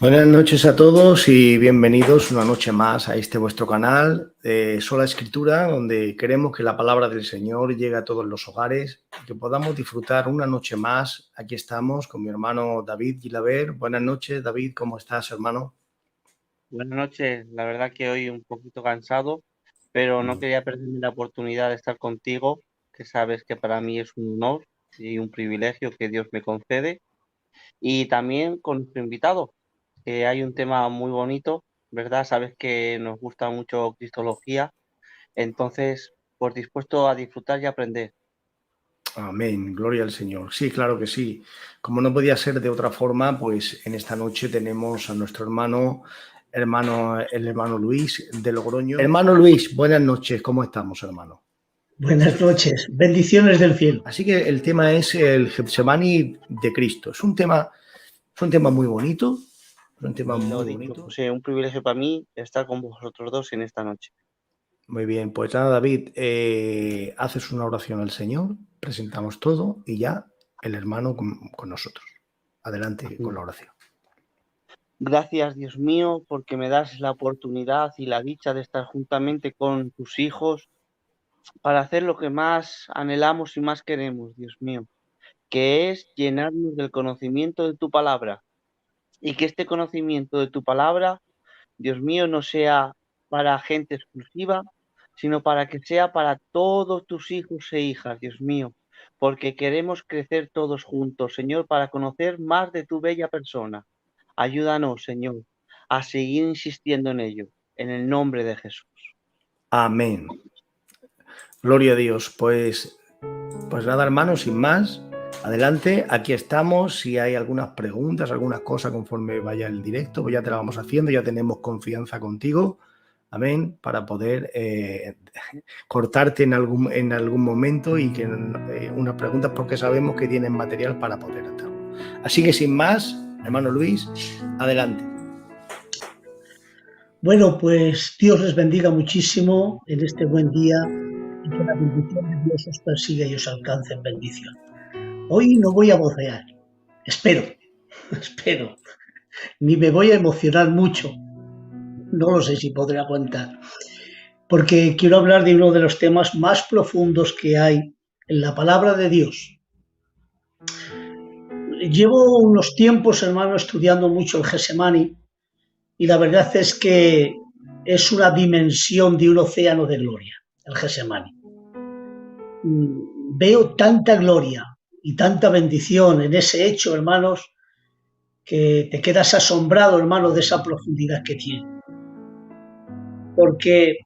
Buenas noches a todos y bienvenidos una noche más a este vuestro canal de Sola Escritura, donde queremos que la palabra del Señor llegue a todos los hogares y que podamos disfrutar una noche más. Aquí estamos con mi hermano David Gilaber. Buenas noches, David, ¿cómo estás, hermano? Buenas noches, la verdad que hoy un poquito cansado, pero no quería perderme la oportunidad de estar contigo, que sabes que para mí es un honor y un privilegio que Dios me concede, y también con nuestro invitado, que hay un tema muy bonito, ¿verdad? Sabes que nos gusta mucho Cristología, entonces, pues dispuesto a disfrutar y aprender. Amén, gloria al Señor. Sí, claro que sí. Como no podía ser de otra forma, pues en esta noche tenemos a nuestro el hermano Luis de Logroño. Hermano Luis, buenas noches, ¿cómo estamos, hermano? Buenas noches, bendiciones del cielo. Así que el tema es el Getsemaní de Cristo. Es un tema muy bonito, es un tema Y lo muy dicho, bonito. pues un privilegio para mí estar con vosotros dos en esta noche. Muy bien, pues nada, David, haces una oración al Señor, presentamos todo y ya el hermano con nosotros. Adelante con la oración. Gracias, Dios mío, porque me das la oportunidad y la dicha de estar juntamente con tus hijos para hacer lo que más anhelamos y más queremos, Dios mío, que es llenarnos del conocimiento de tu palabra y que este conocimiento de tu palabra, Dios mío, no sea para gente exclusiva, sino para que sea para todos tus hijos e hijas, Dios mío, porque queremos crecer todos juntos, Señor, para conocer más de tu bella persona. Ayúdanos, Señor, a seguir insistiendo en ello, en el nombre de Jesús. Amén. Gloria a Dios. Pues nada, hermanos, sin más, adelante, aquí estamos. Si hay algunas preguntas, algunas cosas conforme vaya el directo, pues ya te la vamos haciendo, ya tenemos confianza contigo. Amén, para poder cortarte en algún momento y que unas preguntas porque sabemos que tienen material para poder hacerlo. Así que sin más, hermano Luis, adelante. Bueno, pues Dios les bendiga muchísimo en este buen día y que la bendición de Dios os persiga y os alcance en bendición. Hoy no voy a vocear, espero, espero, ni me voy a emocionar mucho, no lo sé si podré aguantar, porque quiero hablar de uno de los temas más profundos que hay en la palabra de Dios. Llevo unos tiempos, hermano, estudiando mucho el Getsemaní y la verdad es que es una dimensión de un océano de gloria, el Getsemaní. Veo tanta gloria y tanta bendición en ese hecho, hermanos, que te quedas asombrado, hermano, de esa profundidad que tiene. Porque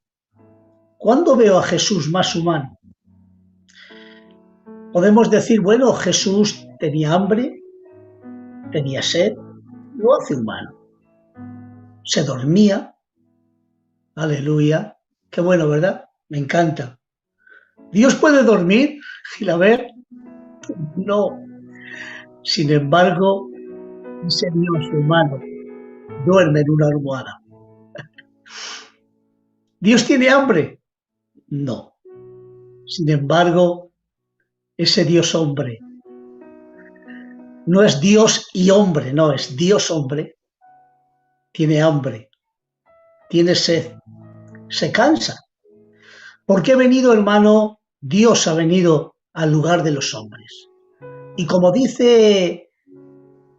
cuando veo a Jesús más humano, podemos decir, bueno, Jesús tenía hambre, tenía sed, lo hace humano. Se dormía, aleluya, qué bueno, ¿verdad? Me encanta. ¿Dios puede dormir? Gilabert, no. Sin embargo, ese Dios humano duerme en una almohada. ¿Dios tiene hambre? No. Sin embargo, ese Dios hombre no es Dios y hombre, no, es Dios hombre. Tiene hambre, tiene sed, se cansa. ¿Por qué ha venido, hermano? Dios ha venido al lugar de los hombres. Y como dice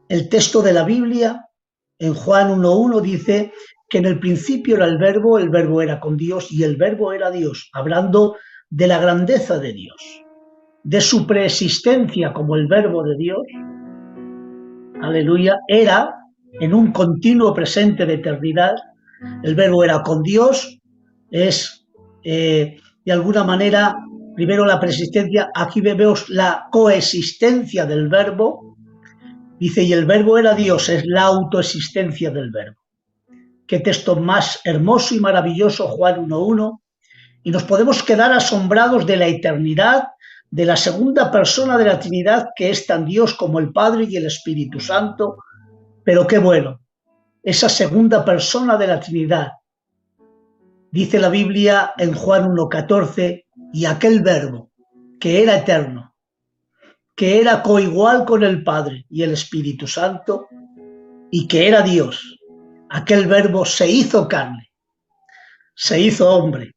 el texto de la Biblia, en Juan 1.1 dice que en el principio era el verbo era con Dios y el verbo era Dios, hablando de la grandeza de Dios, de su preexistencia como el verbo de Dios, aleluya, era en un continuo presente de eternidad, el verbo era con Dios, es de alguna manera, primero la preexistencia, aquí vemos la coexistencia del verbo, dice, y el verbo era Dios, es la autoexistencia del verbo. Qué texto más hermoso y maravilloso, Juan 1.1, y nos podemos quedar asombrados de la eternidad, de la segunda persona de la Trinidad, que es tan Dios como el Padre y el Espíritu Santo, pero qué bueno, esa segunda persona de la Trinidad. Dice la Biblia en Juan 1.14, y aquel verbo, que era eterno, que era coigual con el Padre y el Espíritu Santo, y que era Dios, aquel verbo se hizo carne, se hizo hombre,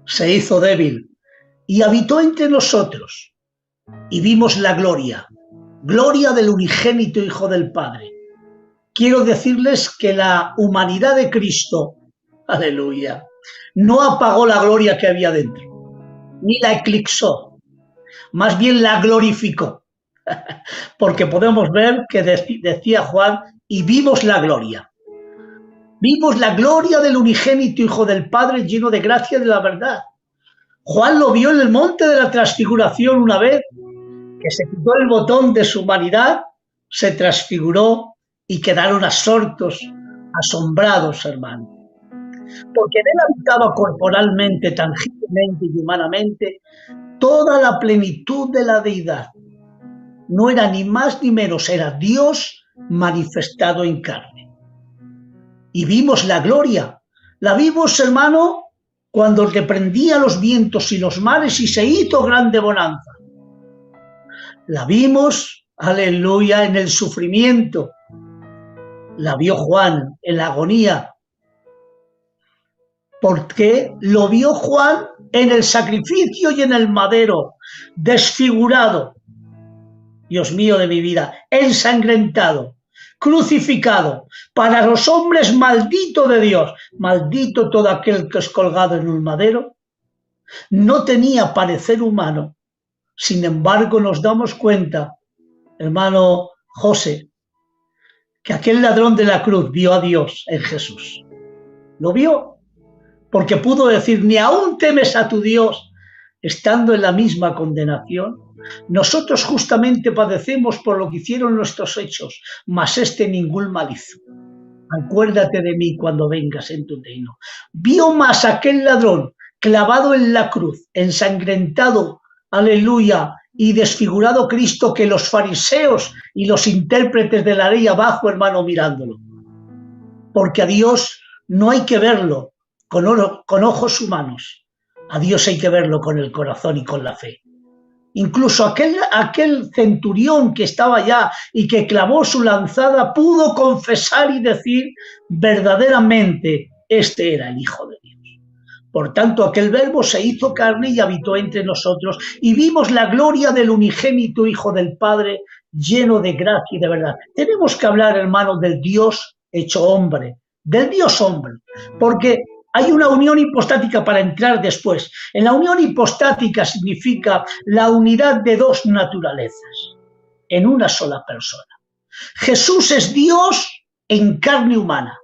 se hizo débil y habitó entre nosotros y vimos la gloria, gloria del unigénito Hijo del Padre. Quiero decirles que la humanidad de Cristo, aleluya, no apagó la gloria que había dentro, ni la eclipsó, más bien la glorificó, porque podemos ver que decía Juan, y vimos la gloria. Vimos la gloria del unigénito Hijo del Padre lleno de gracia y de la verdad. Juan lo vio en el monte de la transfiguración una vez, que se quitó el botón de su humanidad, se transfiguró y quedaron absortos, asombrados, hermano. Porque en él habitaba corporalmente, tangiblemente y humanamente toda la plenitud de la deidad. No era ni más ni menos, era Dios manifestado en carne. Y vimos la gloria. La vimos, hermano, cuando reprendía los vientos y los mares y se hizo grande bonanza. La vimos, aleluya, en el sufrimiento. La vio Juan en la agonía. Porque lo vio Juan en el sacrificio y en el madero, desfigurado, Dios mío de mi vida, ensangrentado, crucificado, para los hombres maldito de Dios, maldito todo aquel que es colgado en un madero. No tenía parecer humano, sin embargo nos damos cuenta, hermano José, que aquel ladrón de la cruz vio a Dios en Jesús. Lo vio, porque pudo decir, ni aún temes a tu Dios, estando en la misma condenación. Nosotros justamente padecemos por lo que hicieron nuestros hechos, mas este ningún mal hizo. Acuérdate de mí cuando vengas en tu reino. Vio más aquel ladrón clavado en la cruz, ensangrentado, aleluya, y desfigurado Cristo, que los fariseos y los intérpretes de la ley abajo, hermano, mirándolo. Porque a Dios no hay que verlo con ojos humanos. A Dios hay que verlo con el corazón y con la fe. Incluso aquel centurión que estaba allá y que clavó su lanzada pudo confesar y decir verdaderamente, este era el Hijo de Dios. Por tanto, aquel verbo se hizo carne y habitó entre nosotros y vimos la gloria del unigénito Hijo del Padre lleno de gracia y de verdad. Tenemos que hablar, hermano, del Dios hecho hombre, del Dios hombre, porque hay una unión hipostática para entrar después. En la unión hipostática significa la unidad de dos naturalezas en una sola persona. Jesús es Dios en carne humana.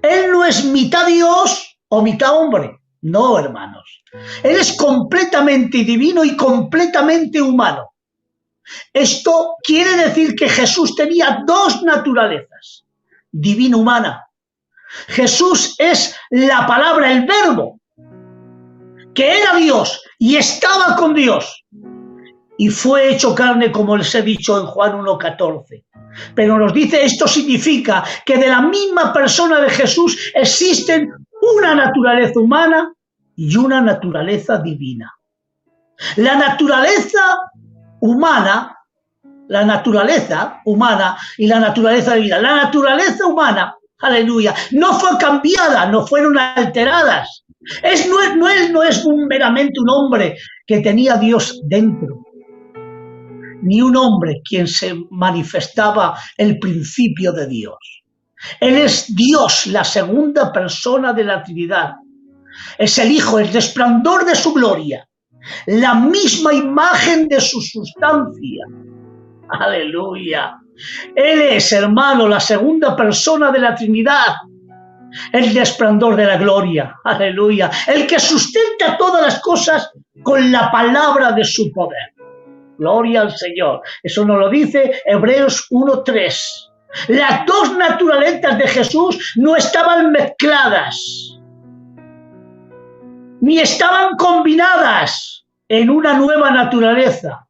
Él no es mitad Dios o mitad hombre. No, hermanos. Él es completamente divino y completamente humano. Esto quiere decir que Jesús tenía dos naturalezas, divino-humana. Jesús es la palabra, el verbo, que era Dios y estaba con Dios y fue hecho carne, como les he dicho en Juan 1:14. Pero nos dice, esto significa que de la misma persona de Jesús existen una naturaleza humana y una naturaleza divina. La naturaleza humana y la naturaleza divina. La naturaleza humana, aleluya, no fue cambiada, no fueron alteradas. No es meramente un hombre que tenía a Dios dentro, ni un hombre quien se manifestaba el principio de Dios. Él es Dios, la segunda persona de la Trinidad. Es el Hijo, el resplandor de su gloria, la misma imagen de su sustancia. Aleluya. Él es, hermano, la segunda persona de la Trinidad, el resplandor de la gloria, aleluya, el que sustenta todas las cosas con la palabra de su poder. Gloria al Señor. Eso nos lo dice Hebreos 1:3. Las dos naturalezas de Jesús no estaban mezcladas, ni estaban combinadas en una nueva naturaleza.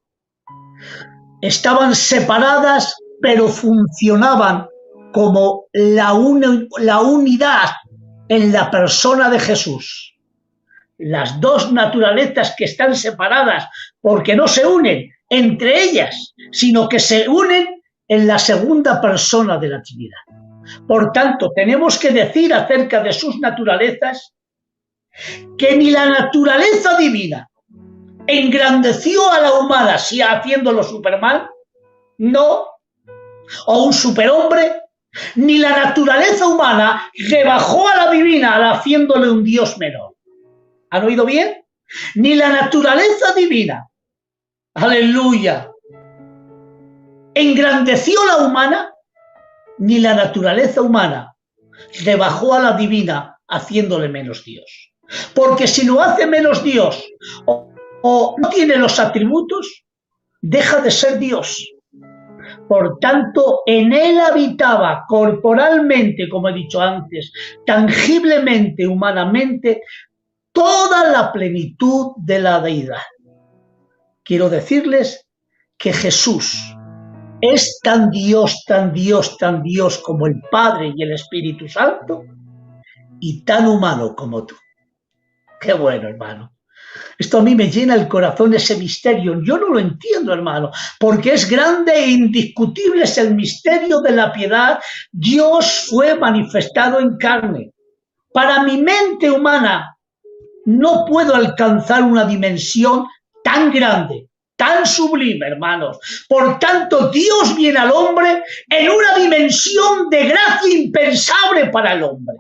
Estaban separadas, pero funcionaban como la unidad en la persona de Jesús. Las dos naturalezas que están separadas porque no se unen entre ellas, sino que se unen en la segunda persona de la Trinidad. Por tanto, tenemos que decir acerca de sus naturalezas que ni la naturaleza divina engrandeció a la humana, si haciéndolo Superman, no, o un superhombre, ni la naturaleza humana rebajó a la divina haciéndole un Dios menor. ¿Han oído bien? Ni la naturaleza divina, aleluya, engrandeció la humana, ni la naturaleza humana rebajó a la divina haciéndole menos Dios. Porque si lo hace menos Dios o no tiene los atributos, deja de ser Dios. Por tanto, en él habitaba corporalmente, como he dicho antes, tangiblemente, humanamente, toda la plenitud de la deidad. Quiero decirles que Jesús es tan Dios, tan Dios, tan Dios como el Padre y el Espíritu Santo, y tan humano como tú. Qué bueno, hermano. Esto a mí me llena el corazón, ese misterio. Yo no lo entiendo, hermano, porque es grande e indiscutible, es el misterio de la piedad. Dios fue manifestado en carne. Para mi mente humana no puedo alcanzar una dimensión tan grande, tan sublime, hermanos. Por tanto, Dios viene al hombre en una dimensión de gracia impensable para el hombre.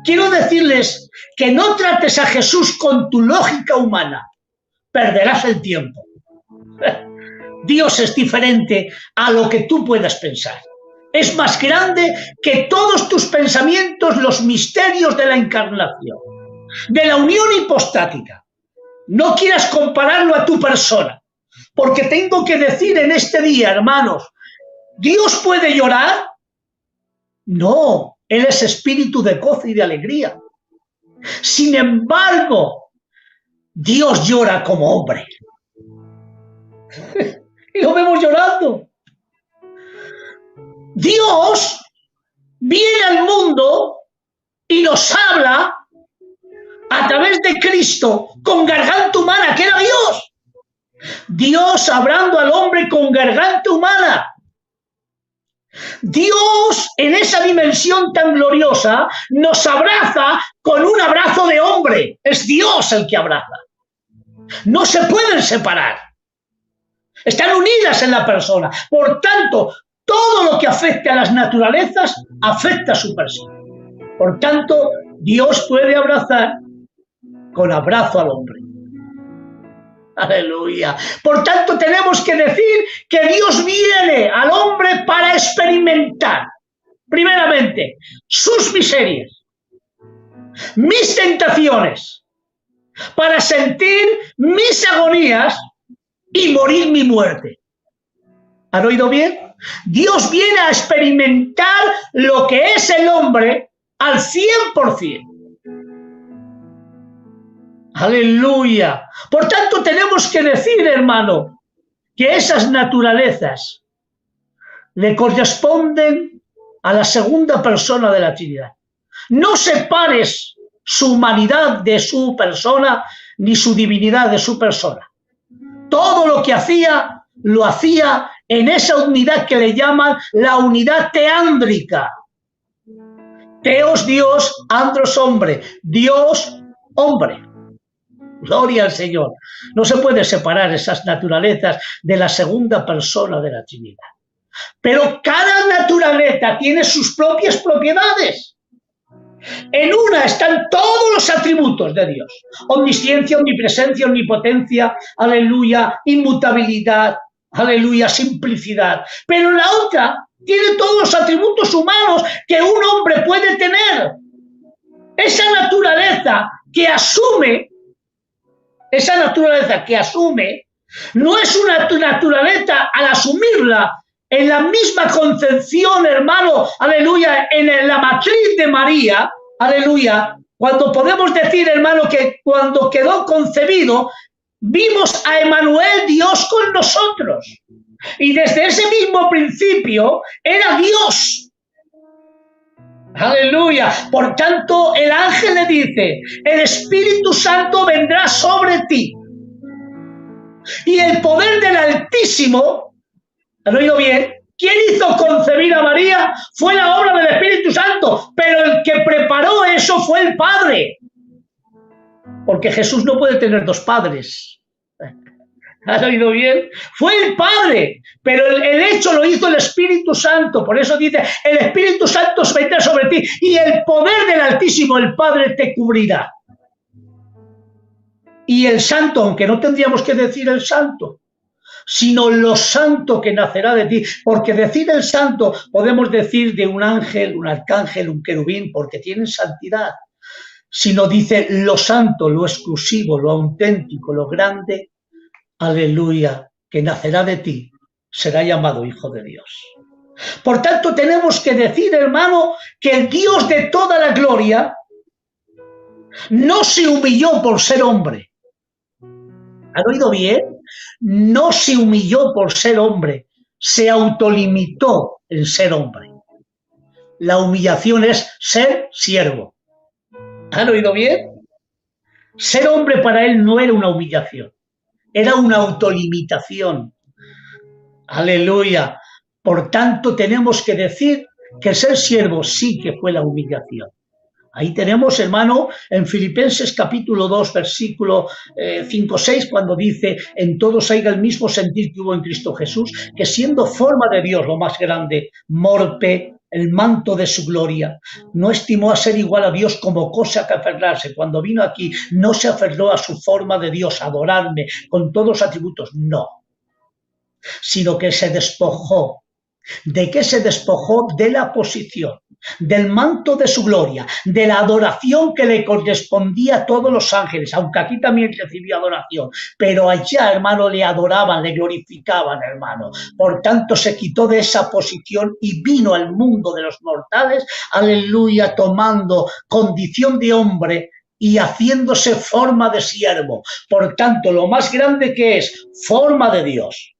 Quiero decirles que no trates a Jesús con tu lógica humana. Perderás el tiempo. Dios es diferente a lo que tú puedas pensar. Es más grande que todos tus pensamientos, los misterios de la encarnación, de la unión hipostática. No quieras compararlo a tu persona, porque tengo que decir en este día, hermanos, ¿Dios puede llorar? No. Él es espíritu de gozo y de alegría. Sin embargo, Dios llora como hombre. Y lo vemos llorando. Dios viene al mundo y nos habla a través de Cristo con garganta humana, que era Dios. Dios hablando al hombre con garganta humana. Dios, en esa dimensión tan gloriosa, nos abraza con un abrazo de hombre. Es Dios el que abraza. No se pueden separar. Están unidas en la persona. Por tanto, todo lo que afecte a las naturalezas afecta a su persona. Por tanto, Dios puede abrazar con abrazo al hombre. Aleluya. Por tanto, tenemos que decir que Dios viene al hombre para experimentar, primeramente, sus miserias, mis tentaciones, para sentir mis agonías y morir mi muerte. ¿Han oído bien? Dios viene a experimentar lo que es el hombre al 100%. Aleluya. Por tanto, tenemos que decir, hermano, que esas naturalezas le corresponden a la segunda persona de la Trinidad. No separes su humanidad de su persona, ni su divinidad de su persona. Todo lo que hacía, lo hacía en esa unidad que le llaman la unidad teándrica. Teos, Dios, andros, hombre. Dios, hombre. Gloria al Señor. No se puede separar esas naturalezas de la segunda persona de la Trinidad. Pero cada naturaleza tiene sus propias propiedades. En una están todos los atributos de Dios. Omnisciencia, omnipresencia, omnipotencia, aleluya, inmutabilidad, aleluya, simplicidad. Pero en la otra tiene todos los atributos humanos que un hombre puede tener. Esa naturaleza que asume no es una naturaleza al asumirla en la misma concepción, hermano, aleluya, en la matriz de María, aleluya, cuando podemos decir, hermano, que cuando quedó concebido, vimos a Emmanuel, Dios con nosotros. Y desde ese mismo principio era Dios. Aleluya. Por tanto, el ángel le dice, el Espíritu Santo vendrá sobre ti. Y el poder del Altísimo, ¿han oído bien? ¿Quién hizo concebir a María? Fue la obra del Espíritu Santo, pero el que preparó eso fue el Padre. Porque Jesús no puede tener dos padres. ¿Has oído bien? Fue el Padre, pero el hecho lo hizo el Espíritu Santo. Por eso dice, el Espíritu Santo se vendrá sobre ti y el poder del Altísimo, el Padre, te cubrirá. Y el Santo, aunque no tendríamos que decir el Santo, sino lo santo que nacerá de ti, porque decir el Santo podemos decir de un ángel, un arcángel, un querubín, porque tienen santidad. Sino dice lo santo, lo exclusivo, lo auténtico, lo grande, aleluya, que nacerá de ti, será llamado Hijo de Dios. Por tanto, tenemos que decir, hermano, que el Dios de toda la gloria no se humilló por ser hombre. ¿Han oído bien? No se humilló por ser hombre, se autolimitó en ser hombre. La humillación es ser siervo. ¿Han oído bien? Ser hombre para él no era una humillación, era una autolimitación. Aleluya. Por tanto, tenemos que decir que ser siervo sí que fue la humillación. Ahí tenemos, hermano, en Filipenses capítulo 2, versículo 5-6, cuando dice, en todos haya el mismo sentir que hubo en Cristo Jesús, que siendo forma de Dios lo más grande, morpe, el manto de su gloria, no estimó a ser igual a Dios como cosa que aferrarse. Cuando vino aquí, no se aferró a su forma de Dios, a adorarme con todos los atributos, no, sino que se despojó. ¿De qué se despojó? De la posición, del manto de su gloria, de la adoración que le correspondía a todos los ángeles, aunque aquí también recibió adoración, pero allá, hermano, le adoraban, le glorificaban, hermano. Por tanto, se quitó de esa posición y vino al mundo de los mortales, aleluya, tomando condición de hombre y haciéndose forma de siervo. Por tanto, lo más grande que es, forma de Dios.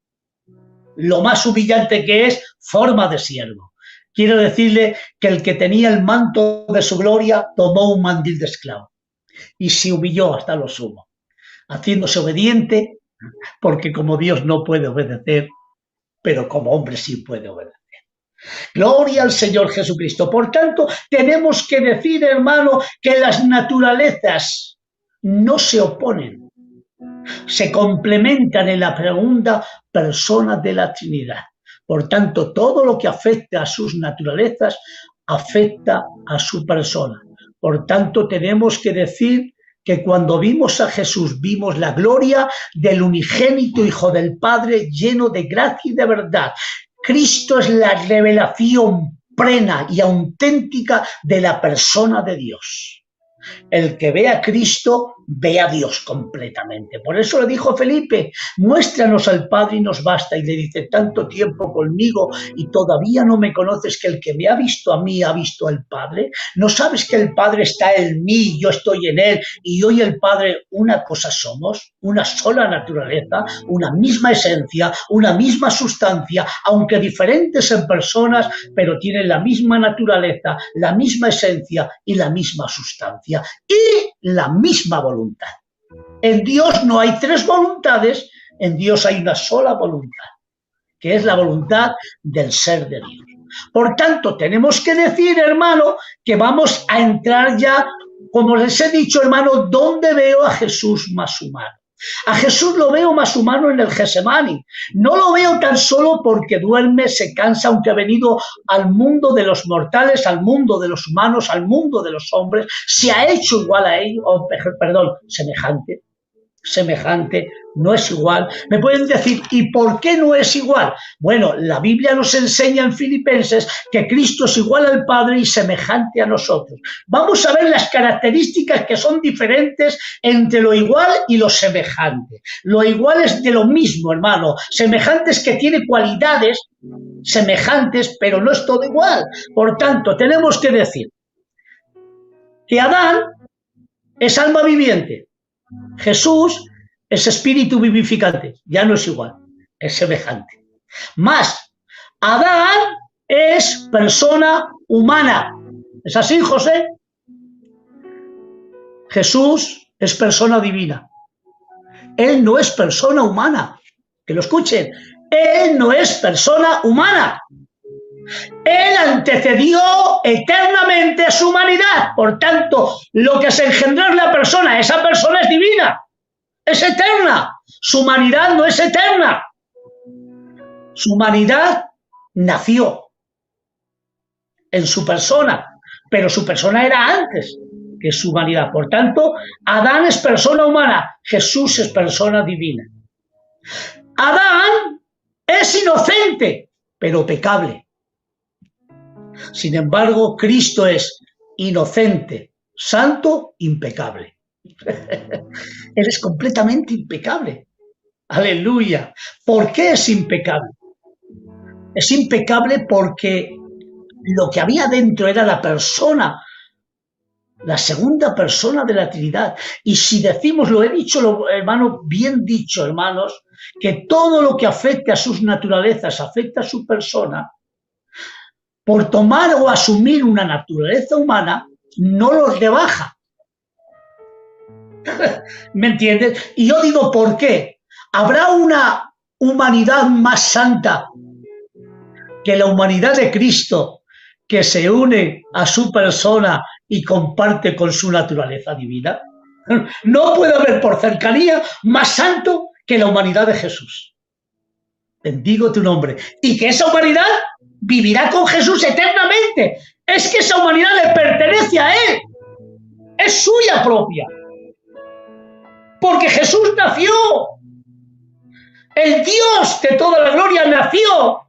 Lo más humillante que es, forma de siervo. Quiero decirle que el que tenía el manto de su gloria tomó un mandil de esclavo y se humilló hasta lo sumo, haciéndose obediente, porque como Dios no puede obedecer, pero como hombre sí puede obedecer. Gloria al Señor Jesucristo. Por tanto, tenemos que decir, hermano, que las naturalezas no se oponen, se complementan en la segunda persona de la Trinidad. Por tanto, todo lo que afecta a sus naturalezas afecta a su persona. Por tanto, tenemos que decir que cuando vimos a Jesús, vimos la gloria del unigénito Hijo del Padre, lleno de gracia y de verdad. Cristo es la revelación plena y auténtica de la persona de Dios. El que ve a Cristo, ve a Dios completamente. Por eso le dijo Felipe, muéstranos al Padre y nos basta. Y le dice, tanto tiempo conmigo y todavía no me conoces, que el que me ha visto a mí ha visto al Padre. ¿No sabes que el Padre está en mí, yo estoy en él, y yo y el Padre una cosa somos? Una sola naturaleza, una misma esencia, una misma sustancia, aunque diferentes en personas, pero tienen la misma naturaleza, la misma esencia y la misma sustancia. Y la misma voluntad. En Dios no hay tres voluntades, en Dios hay una sola voluntad, que es la voluntad del ser de Dios. Por tanto, tenemos que decir, hermano, que vamos a entrar ya, como les he dicho, hermano, ¿dónde veo a Jesús más humano? A Jesús lo veo más humano en el Getsemaní. No lo veo tan solo porque duerme, se cansa, aunque ha venido al mundo de los mortales, al mundo de los humanos, al mundo de los hombres, se ha hecho igual a ellos, semejante, no es igual. Me pueden decir, ¿y por qué no es igual? Bueno, la Biblia nos enseña en Filipenses que Cristo es igual al Padre y semejante a nosotros. Vamos a ver las características que son diferentes entre lo igual y lo semejante. Lo igual es de lo mismo, hermano. Semejante es que tiene cualidades semejantes, pero no es todo igual. Por tanto, tenemos que decir que Adán es alma viviente. Jesús es espíritu vivificante, ya no es igual, es semejante. Más, Adán es persona humana. ¿Es así, José? Jesús es persona divina. Él no es persona humana. Que lo escuchen. Él no es persona humana. Él antecedió eternamente a su humanidad. Por tanto, lo que se engendró es la persona. Esa persona es divina, es eterna. Su humanidad no es eterna. Su humanidad nació en su persona, pero su persona era antes que su humanidad. Por tanto, Adán es persona humana, Jesús es persona divina. Adán es inocente, pero pecable. Sin embargo, Cristo es inocente, santo, impecable. Él es completamente impecable. Aleluya. ¿Por qué es impecable? Es impecable porque lo que había dentro era la persona, la segunda persona de la Trinidad. Y si decimos, lo he dicho, hermano, bien dicho, hermanos, que todo lo que afecte a sus naturalezas afecta a su persona, por tomar o asumir una naturaleza humana, no los rebaja. ¿Me entiendes? Y yo digo, ¿por qué? ¿Habrá una humanidad más santa que la humanidad de Cristo, que se une a su persona y comparte con su naturaleza divina? No puede haber por cercanía más santo que la humanidad de Jesús. Bendigo tu nombre. Y que esa humanidad vivirá con Jesús eternamente. Es que esa humanidad le pertenece a Él. Es suya propia. Porque Jesús nació. El Dios de toda la gloria nació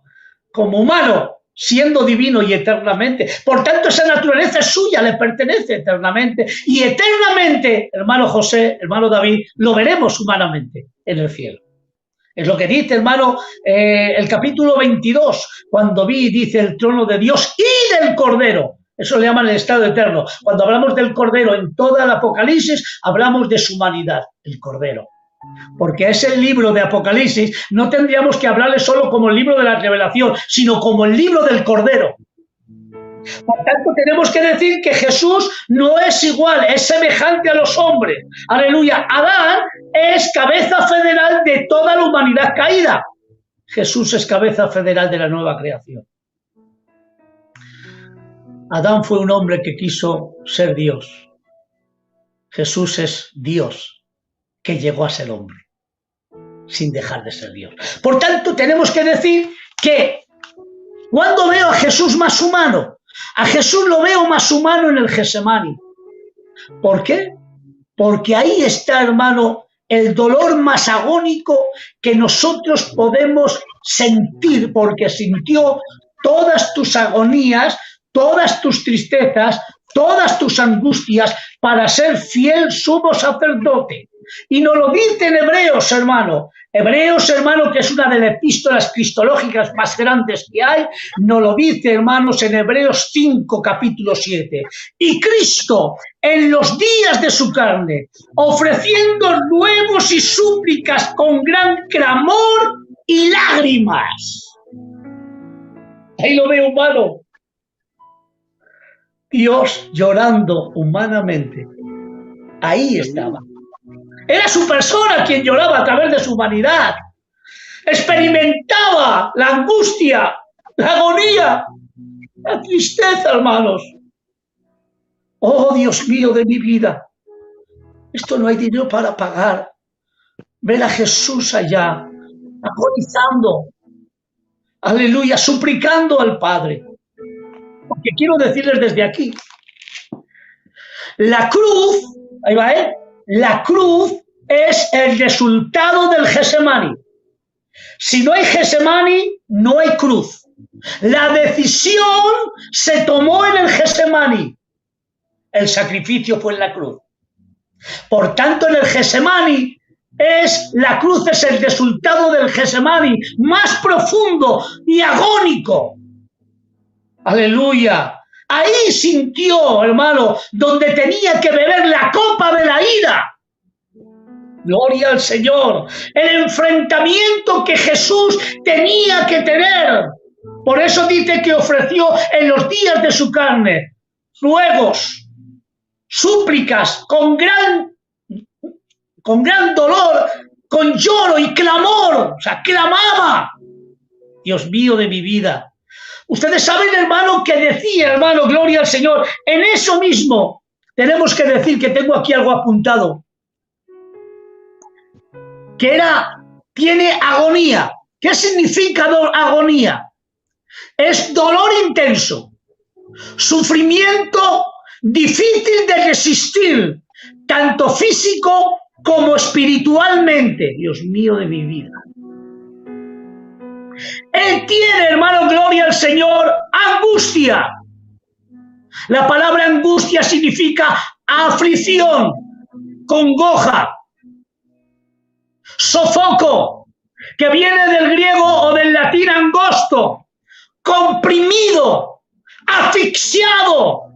como humano, siendo divino y eternamente. Por tanto, esa naturaleza es suya, le pertenece eternamente. Y eternamente, hermano José, hermano David, lo veremos humanamente en el cielo. Es lo que dice, hermano, el capítulo 22, cuando dice el trono de Dios y del Cordero. Eso le llaman el estado eterno. Cuando hablamos del Cordero en toda el Apocalipsis, hablamos de su humanidad, el Cordero. Porque es el libro de Apocalipsis, no tendríamos que hablarle solo como el libro de la Revelación, sino como el libro del Cordero. Por tanto, tenemos que decir que Jesús no es igual, es semejante a los hombres. Aleluya. Adán es cabeza federal de toda la humanidad caída. Jesús es cabeza federal de la nueva creación. Adán fue un hombre que quiso ser Dios. Jesús es Dios que llegó a ser hombre sin dejar de ser Dios. Por tanto, tenemos que decir que cuando veo a Jesús más humano, a Jesús lo veo más humano en el Getsemaní. ¿Por qué? Porque ahí está, hermano, el dolor más agónico que nosotros podemos sentir, porque sintió todas tus agonías, todas tus tristezas, todas tus angustias para ser fiel sumo sacerdote. Y nos lo dice en Hebreos, hermano. Hebreos, hermano, que es una de las epístolas cristológicas más grandes que hay, nos lo dice, hermanos, en Hebreos 5, capítulo 7. Y Cristo, en los días de su carne, ofreciendo ruegos y súplicas con gran clamor y lágrimas. Ahí lo veo humano. Dios llorando humanamente. Ahí estaba. Era su persona quien lloraba a través de su humanidad. Experimentaba la angustia, la agonía, la tristeza, hermanos. Oh, Dios mío de mi vida. Esto no hay dinero para pagar. Ver a Jesús allá, agonizando. Aleluya, suplicando al Padre. Porque quiero decirles desde aquí. La cruz, ahí va, la cruz es el resultado del Getsemaní. Si no hay Getsemaní, no hay cruz. La decisión se tomó en el Getsemaní. El sacrificio fue en la cruz. Por tanto, en el Getsemaní la cruz es el resultado del Getsemaní más profundo y agónico. Aleluya. Ahí sintió, hermano, donde tenía que beber la copa de la ira. Gloria al Señor. El enfrentamiento que Jesús tenía que tener. Por eso dice que ofreció en los días de su carne ruegos, súplicas, con gran dolor, con lloro y clamor. O sea, clamaba. Dios mío de mi vida. Ustedes saben, hermano, que decía, hermano, gloria al Señor, en eso mismo tenemos que decir que tengo aquí algo apuntado, que tiene agonía. ¿Qué significa agonía? Es dolor intenso, sufrimiento difícil de resistir, tanto físico como espiritualmente. Dios mío de mi vida. Él tiene, hermano, gloria al Señor, angustia. La palabra angustia significa aflicción, congoja, sofoco, que viene del griego o del latín angosto, comprimido, asfixiado.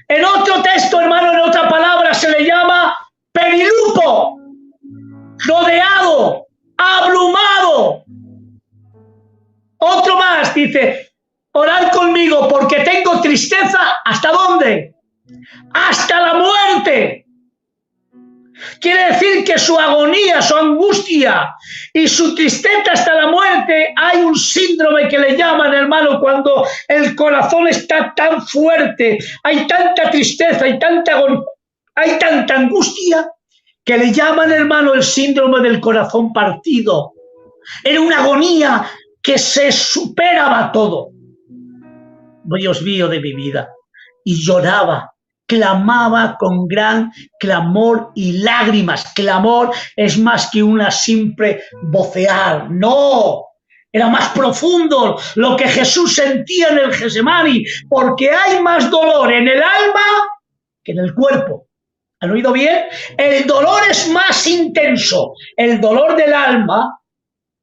En otro texto, hermano, en otra palabra se le llama perilupo, rodeado, abrumado. Otro más dice, orad conmigo porque tengo tristeza. ¿Hasta dónde? Hasta la muerte. Quiere decir que su agonía, su angustia y su tristeza hasta la muerte, hay un síndrome que le llaman, hermano, cuando el corazón está tan fuerte, hay tanta tristeza, hay tanta angustia, que le llaman, hermano, el síndrome del corazón partido. Era una agonía que se superaba todo. Dios mío de mi vida. Y lloraba, clamaba con gran clamor y lágrimas. Clamor es más que una simple vocear. No, era más profundo lo que Jesús sentía en el Getsemaní, porque hay más dolor en el alma que en el cuerpo. ¿Han oído bien? El dolor es más intenso, el dolor del alma,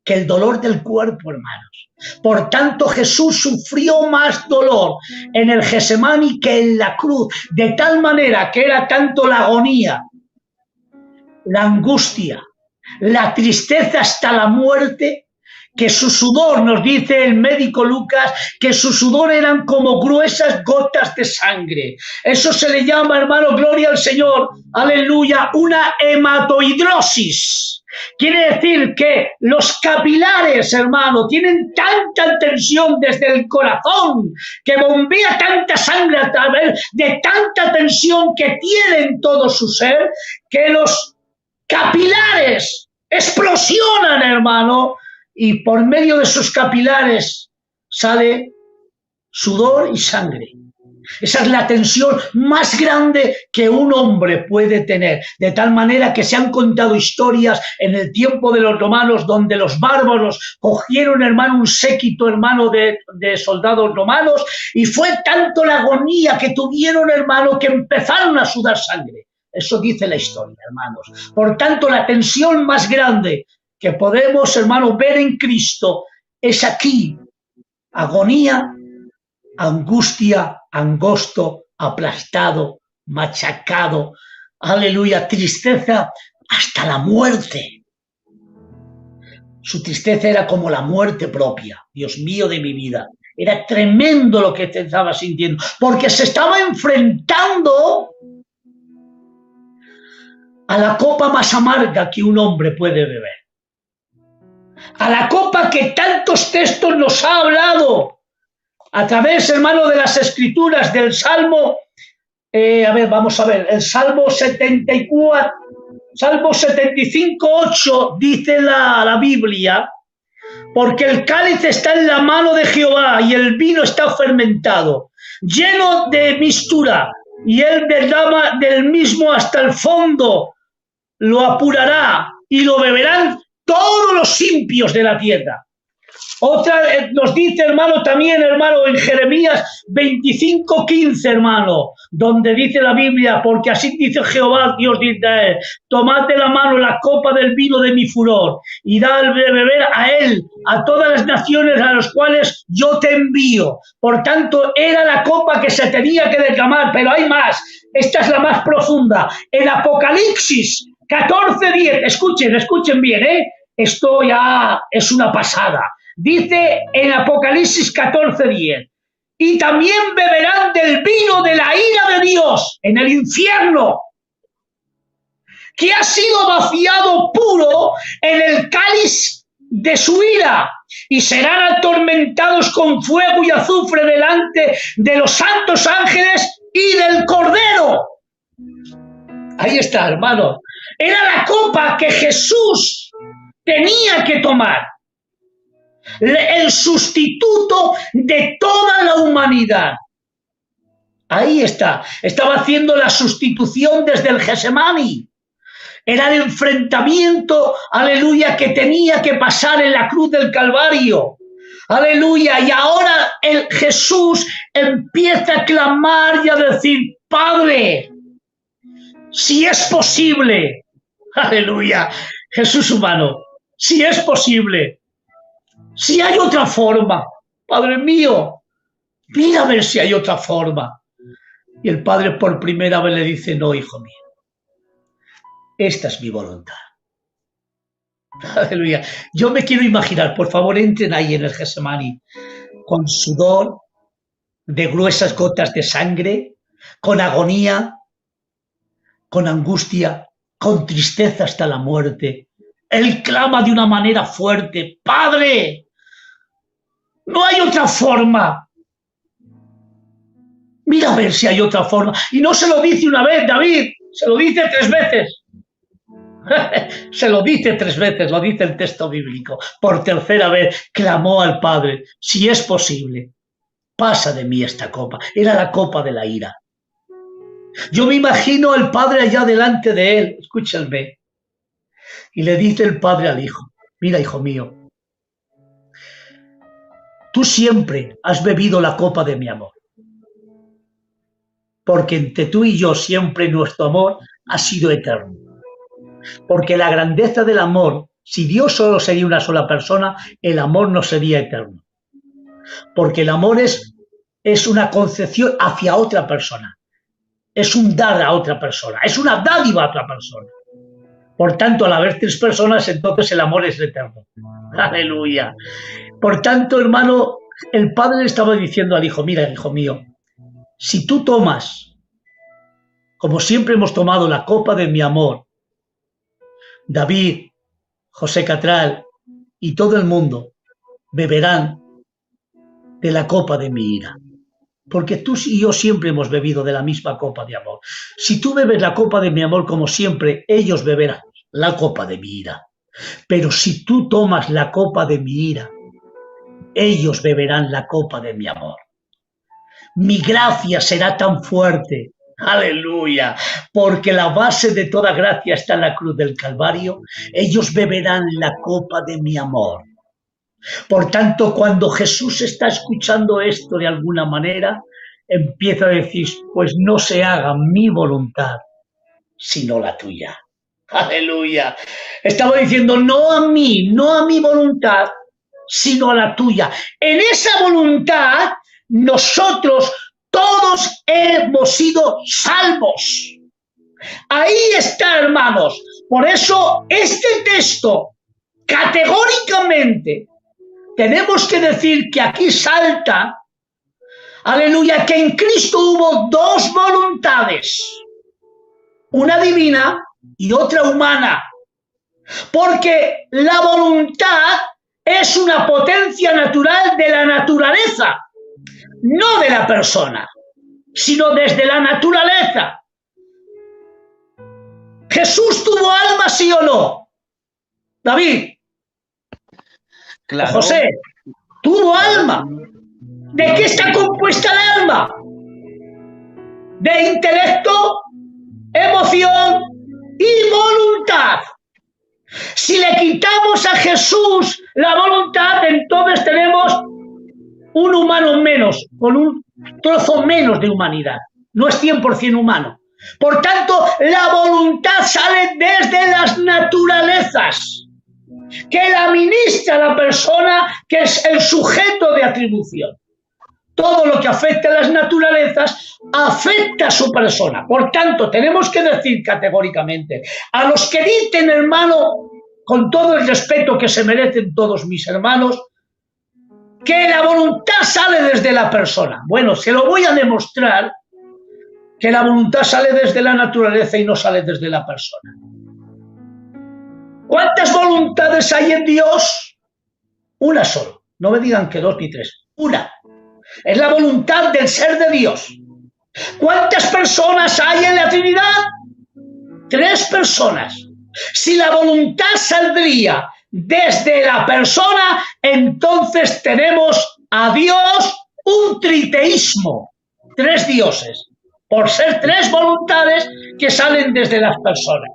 que el dolor del cuerpo, hermanos. Por tanto, Jesús sufrió más dolor en el Getsemaní que en la cruz, de tal manera que era tanto la agonía, la angustia, la tristeza hasta la muerte, que su sudor, nos dice el médico Lucas, que su sudor eran como gruesas gotas de sangre. Eso se le llama, hermano, gloria al Señor, aleluya, una hematohidrosis. Quiere decir que los capilares, hermano, tienen tanta tensión desde el corazón, que bombea tanta sangre a través de tanta tensión que tiene en todo su ser, que los capilares explosionan, hermano, y por medio de sus capilares sale sudor y sangre. Esa es la tensión más grande que un hombre puede tener, de tal manera que se han contado historias en el tiempo de los romanos donde los bárbaros cogieron, hermano, un séquito, hermano, de soldados romanos, y fue tanto la agonía que tuvieron, hermano, que empezaron a sudar sangre. Eso dice la historia, hermanos. Por tanto, la tensión más grande que podemos, hermano, ver en Cristo es aquí: agonía, angustia, angosto, aplastado, machacado, aleluya, tristeza hasta la muerte. Su tristeza era como la muerte propia, Dios mío de mi vida. Era tremendo lo que estaba sintiendo, porque se estaba enfrentando a la copa más amarga que un hombre puede beber. A la copa que tantos textos nos ha hablado a través, hermano, de las escrituras del Salmo, vamos a ver, el Salmo 74, Salmo 75:8 dice la Biblia, porque el cáliz está en la mano de Jehová y el vino está fermentado, lleno de mistura, y él derrama del mismo hasta el fondo, lo apurará y lo beberán todos los impios de la tierra. Otra nos dice, hermano, también, hermano, en Jeremías 25:15, hermano, donde dice la Biblia, porque así dice Jehová, Dios de Israel, tomad de la mano la copa del vino de mi furor y dad de beber a él, a todas las naciones a las cuales yo te envío. Por tanto, era la copa que se tenía que derramar, pero hay más. Esta es la más profunda. En Apocalipsis 14:10, escuchen bien, esto ya es una pasada. Dice en Apocalipsis 14:10, y también beberán del vino de la ira de Dios en el infierno, que ha sido vaciado puro en el cáliz de su ira y serán atormentados con fuego y azufre delante de los santos ángeles y del Cordero. Ahí está, hermano. Era la copa que Jesús tenía que tomar. El sustituto de toda la humanidad. Ahí está. Estaba haciendo la sustitución desde el Getsemaní. Era el enfrentamiento, aleluya, que tenía que pasar en la cruz del Calvario. Aleluya. Y ahora Jesús empieza a clamar y a decir, Padre, si es posible, aleluya, Jesús humano, si es posible, si hay otra forma, Padre mío, mira a ver si hay otra forma. Y el Padre por primera vez le dice, no, hijo mío, esta es mi voluntad. Aleluya. Yo me quiero imaginar, por favor, entren ahí en el Getsemaní, con sudor, de gruesas gotas de sangre, con agonía, con angustia, con tristeza hasta la muerte. Él clama de una manera fuerte, Padre, no hay otra forma. Mira a ver si hay otra forma. Y no se lo dice una vez, David, se lo dice 3 veces. Se lo dice 3 veces, lo dice el texto bíblico. Por tercera vez clamó al Padre, si es posible, pasa de mí esta copa. Era la copa de la ira. Yo me imagino al Padre allá delante de él, escúchenme, y le dice el Padre al Hijo, mira, hijo mío, tú siempre has bebido la copa de mi amor, porque entre tú y yo siempre nuestro amor ha sido eterno. Porque la grandeza del amor, si Dios solo sería una sola persona, el amor no sería eterno. Porque el amor es una concepción hacia otra persona. Es un dar a otra persona. Es una dádiva a otra persona. Por tanto, al haber 3 personas, entonces el amor es eterno. Aleluya. Por tanto, hermano, el Padre le estaba diciendo al Hijo, mira, hijo mío, si tú tomas, como siempre hemos tomado la copa de mi amor, David, José Catral y todo el mundo beberán de la copa de mi ira. Porque tú y yo siempre hemos bebido de la misma copa de amor. Si tú bebes la copa de mi amor como siempre, ellos beberán la copa de mi ira. Pero si tú tomas la copa de mi ira, ellos beberán la copa de mi amor. Mi gracia será tan fuerte, aleluya, porque la base de toda gracia está en la cruz del Calvario. Ellos beberán la copa de mi amor. Por tanto, cuando Jesús está escuchando esto de alguna manera, empieza a decir, pues no se haga mi voluntad, sino la tuya. Aleluya. Estaba diciendo, no a mí, no a mi voluntad, sino a la tuya. En esa voluntad, nosotros todos hemos sido salvos. Ahí está, hermanos. Por eso, este texto, categóricamente, tenemos que decir que aquí salta, aleluya, que en Cristo hubo 2 voluntades, una divina y otra humana, porque la voluntad es una potencia natural de la naturaleza, no de la persona, sino desde la naturaleza. ¿Jesús tuvo alma, sí o no? David. Claro. José, tuvo alma. ¿De qué está compuesta el alma? De intelecto, emoción y voluntad. Si le quitamos a Jesús la voluntad, entonces tenemos un humano menos, con un trozo menos de humanidad. No es 100% humano. Por tanto, la voluntad sale desde las naturalezas, que la ministra la persona que es el sujeto de atribución. Todo lo que afecta a las naturalezas afecta a su persona. Por tanto, tenemos que decir categóricamente a los que dicen, hermano, con todo el respeto que se merecen todos mis hermanos, que la voluntad sale desde la persona. Bueno, se lo voy a demostrar que la voluntad sale desde la naturaleza y no sale desde la persona. ¿Cuántas voluntades hay en Dios? Una solo. No me digan que dos ni tres. Una. Es la voluntad del ser de Dios. ¿Cuántas personas hay en la Trinidad? 3 personas. Si la voluntad saldría desde la persona, entonces tenemos a Dios un triteísmo. 3 dioses. Por ser 3 voluntades que salen desde las personas.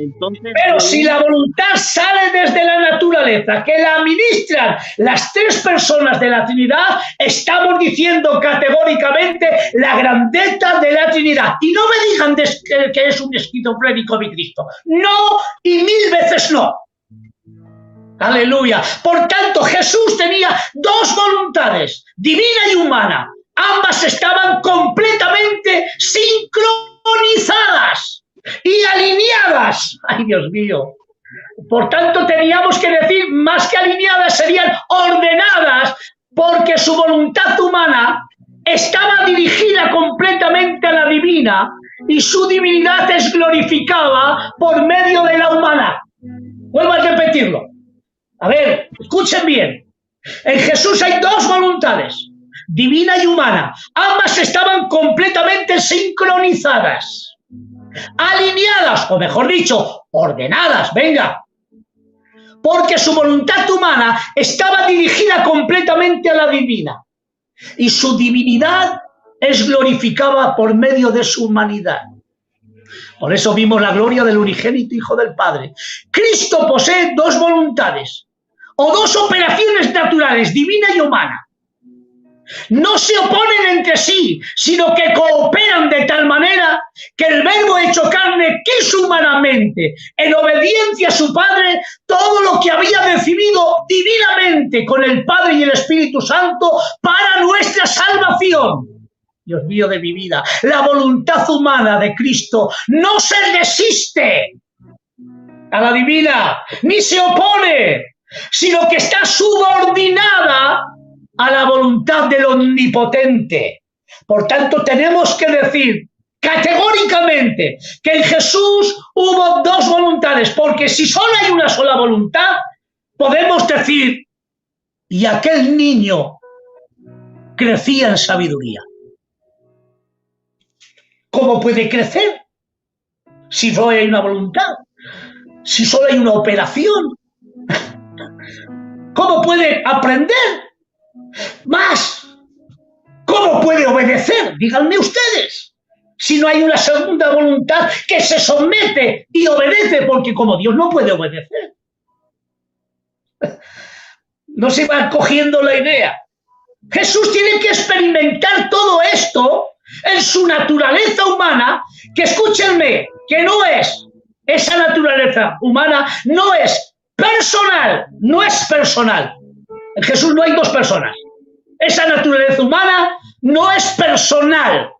Entonces, Pero si la voluntad sale desde la naturaleza, que la administran las 3 personas de la Trinidad, estamos diciendo categóricamente la grandeza de la Trinidad. Y no me digan que es un esquizofrénico mi Cristo. No, y 1000 veces no. Aleluya. Por tanto, Jesús tenía 2 voluntades, divina y humana. Ambas estaban completamente sincronizadas y alineadas. ¡Ay, Dios mío! Por tanto, teníamos que decir, más que alineadas, serían ordenadas, porque su voluntad humana estaba dirigida completamente a la divina y su divinidad es glorificada por medio de la humana. Vuelvo a repetirlo. A ver, escuchen bien. En Jesús hay 2 voluntades, divina y humana. Ambas estaban completamente sincronizadas, alineadas, o mejor dicho, ordenadas, venga. Porque su voluntad humana estaba dirigida completamente a la divina. Y su divinidad es glorificada por medio de su humanidad. Por eso vimos la gloria del unigénito Hijo del Padre. Cristo posee 2 voluntades, o 2 operaciones naturales, divina y humana. No se oponen entre sí, sino que cooperan de tal manera que el Verbo hecho carne quiso humanamente, en obediencia a su Padre, todo lo que había decidido divinamente con el Padre y el Espíritu Santo para nuestra salvación. Dios mío de mi vida, la voluntad humana de Cristo no se resiste a la divina, ni se opone, sino que está subordinada a la voluntad del Omnipotente. Por tanto, tenemos que decir categóricamente que en Jesús hubo 2 voluntades, porque si solo hay una sola voluntad, podemos decir, y aquel niño crecía en sabiduría. ¿Cómo puede crecer si solo hay una voluntad? Si solo hay una operación. ¿Cómo puede aprender más? ¿Cómo puede obedecer? Díganme ustedes. Si no hay una segunda voluntad que se somete y obedece, porque como Dios no puede obedecer. No se va cogiendo la idea. Jesús tiene que experimentar todo esto en su naturaleza humana, que escúchenme, que no es, esa naturaleza humana no es personal, no es personal. En Jesús no hay 2 personas. Esa naturaleza humana no es personal.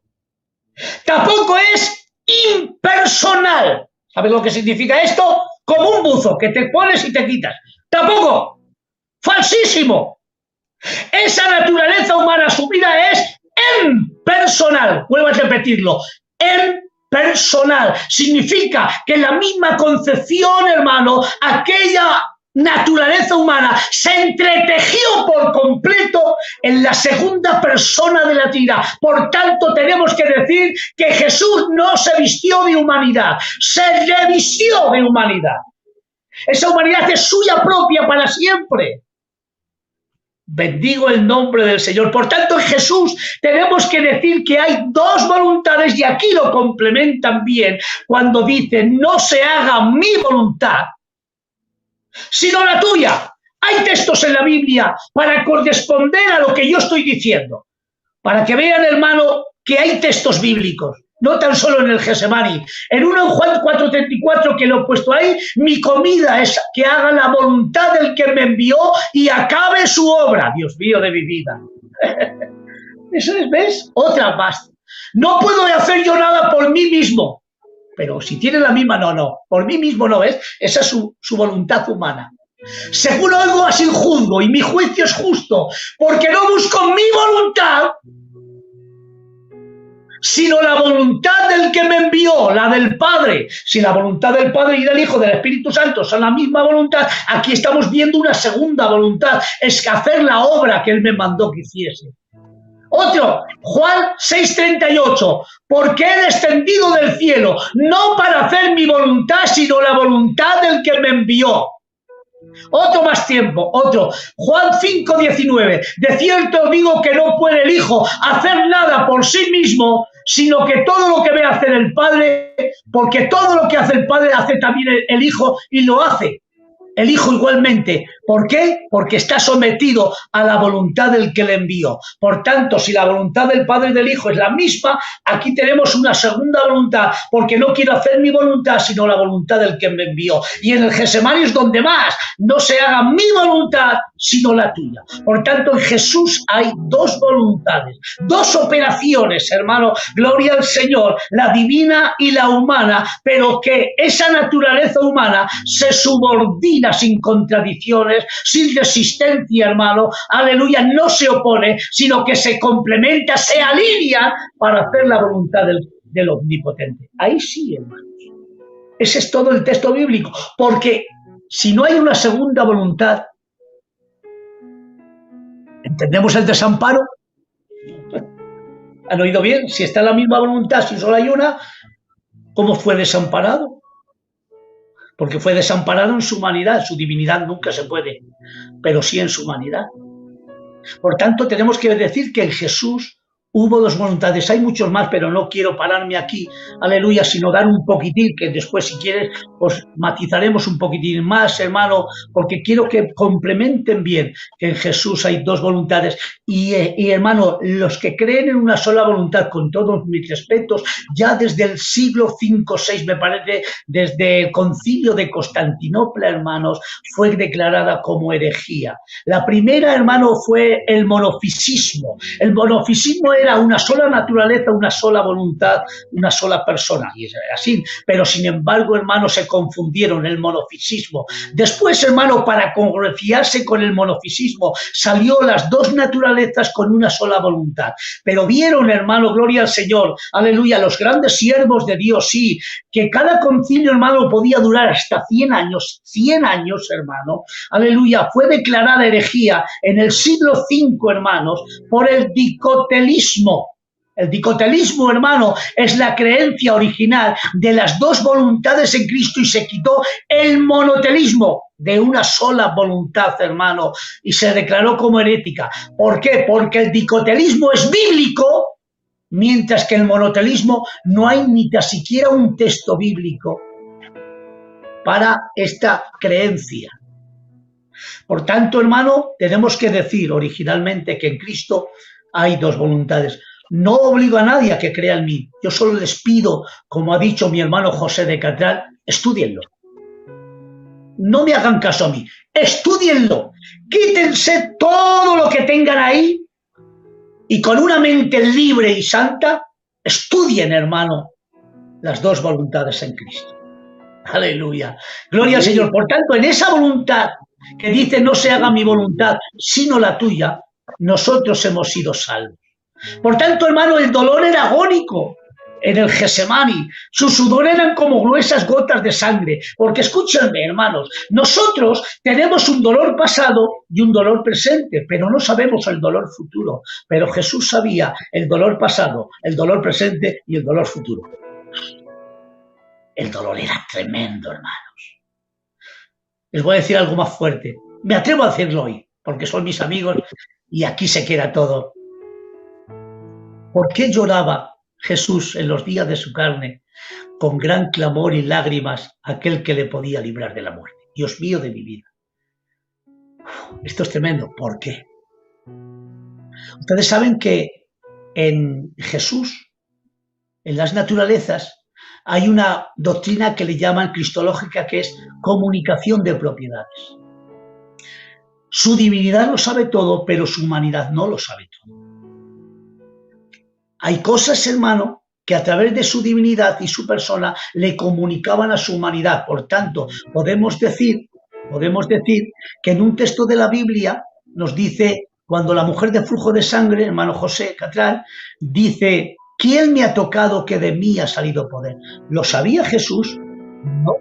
Tampoco es impersonal. ¿Sabes lo que significa esto? Como un buzo que te pones y te quitas. Tampoco. Falsísimo. Esa naturaleza humana asumida es impersonal. Vuelvo a repetirlo. Impersonal. Significa que la misma concepción, hermano, aquella naturaleza humana se entretejió por completo en la segunda persona de la Trinidad. Por tanto, tenemos que decir que Jesús no se vistió de humanidad, se revistió de humanidad. Esa humanidad es suya propia para siempre. Bendigo el nombre del Señor. Por tanto, en Jesús tenemos que decir que hay 2 voluntades, y aquí lo complementan bien cuando dicen: no se haga mi voluntad, sino la tuya. Hay textos en la Biblia para corresponder a lo que yo estoy diciendo, para que vean, hermano, que hay textos bíblicos, no tan solo en el Getsemaní. En uno, en Juan 4:34, que lo he puesto ahí: mi comida es que haga la voluntad del que me envió y acabe su obra. Dios mío de mi vida. Eso es, ¿ves? Otra más. No puedo hacer yo nada por mí mismo. Pero si tiene la misma, no. Por mí mismo no, ¿ves? Esa es su voluntad humana. Según oigo, así juzgo, y mi juicio es justo, porque no busco mi voluntad, sino la voluntad del que me envió, la del Padre. Si la voluntad del Padre y del Hijo, del Espíritu Santo son la misma voluntad, aquí estamos viendo una segunda voluntad, es que hacer la obra que Él me mandó que hiciese. Otro, Juan 6:38, porque he descendido del cielo, no para hacer mi voluntad, sino la voluntad del que me envió. Otro más tiempo, otro, Juan 5:19, de cierto digo que no puede el Hijo hacer nada por sí mismo, sino que todo lo que ve hacer el Padre, porque todo lo que hace el Padre hace también el Hijo y lo hace. El Hijo igualmente. ¿Por qué? Porque está sometido a la voluntad del que le envió. Por tanto, si la voluntad del Padre y del Hijo es la misma, aquí tenemos una segunda voluntad, porque no quiero hacer mi voluntad, sino la voluntad del que me envió. Y en el Getsemaní es donde más, no se haga mi voluntad, sino la tuya. Por tanto, en Jesús hay dos voluntades, dos operaciones, hermano, gloria al Señor, la divina y la humana, pero que esa naturaleza humana se subordina sin contradicciones, sin resistencia, hermano, aleluya, no se opone, sino que se complementa, se alinea para hacer la voluntad del Omnipotente. Ahí sí, hermanos. Ese es todo el texto bíblico, porque si no hay una segunda voluntad, ¿entendemos el desamparo? ¿Han oído bien? Si está en la misma voluntad, si solo hay una, ¿cómo fue desamparado? Porque fue desamparado en su humanidad, su divinidad nunca se puede, pero sí en su humanidad. Por tanto, tenemos que decir que en Jesús hubo dos voluntades. Hay muchos más, pero no quiero pararme aquí, aleluya, sino dar un poquitín, que después, si quieres, pues matizaremos un poquitín más, hermano, porque quiero que complementen bien que en Jesús hay dos voluntades. Y hermano, los que creen en una sola voluntad, con todos mis respetos, ya desde el siglo V, VI, me parece, desde el concilio de Constantinopla, hermanos, fue declarada como herejía. La primera, hermano, fue el monofisismo. El monofisismo era una sola naturaleza, una sola voluntad, una sola persona, y es así. Pero sin embargo, hermano, se confundieron el monofisismo. Después, hermano, para congraciarse con el monofisismo, salió las dos naturalezas con una sola voluntad. Pero vieron, hermano, gloria al Señor, aleluya, los grandes siervos de Dios, sí, que cada concilio, hermano, podía durar hasta 100 años, hermano, aleluya, fue declarada herejía en el siglo V, hermanos, por el dicotelismo. El dicotelismo, hermano, es la creencia original de las dos voluntades en Cristo y se quitó el monotelismo de una sola voluntad, hermano, y se declaró como herética. ¿Por qué? Porque el dicotelismo es bíblico, mientras que el monotelismo no hay ni tan siquiera un texto bíblico para esta creencia. Por tanto, hermano, tenemos que decir originalmente que en Cristo hay dos voluntades. No obligo a nadie a que crea en mí. Yo solo les pido, como ha dicho mi hermano José de Catral, estúdienlo. No me hagan caso a mí. Estúdienlo. Quítense todo lo que tengan ahí y con una mente libre y santa, estudien, hermano, las dos voluntades en Cristo. Aleluya. Gloria al Señor. Por tanto, en esa voluntad que dice no se haga mi voluntad, sino la tuya, nosotros hemos sido salvos. Por tanto, hermano, el dolor era agónico en el Getsemaní. Su sudor eran como gruesas gotas de sangre. Porque escúchenme, hermanos, nosotros tenemos un dolor pasado y un dolor presente, pero no sabemos el dolor futuro. Pero Jesús sabía el dolor pasado, el dolor presente y el dolor futuro. El dolor era tremendo, hermanos. Les voy a decir algo más fuerte. Me atrevo a decirlo hoy, porque son mis amigos y aquí se queda todo. ¿Por qué lloraba Jesús en los días de su carne con gran clamor y lágrimas aquel que le podía librar de la muerte? Dios mío de mi vida. Esto es tremendo. ¿Por qué? Ustedes saben que en Jesús, en las naturalezas, hay una doctrina que le llaman cristológica, que es comunicación de propiedades. Su divinidad lo sabe todo, pero su humanidad no lo sabe todo. Hay cosas, hermano, que a través de su divinidad y su persona le comunicaban a su humanidad. Por tanto, podemos decir que en un texto de la Biblia nos dice, cuando la mujer de flujo de sangre, hermano José Catral, dice ¿Quién me ha tocado que de mí ha salido poder? ¿Lo sabía Jesús? No.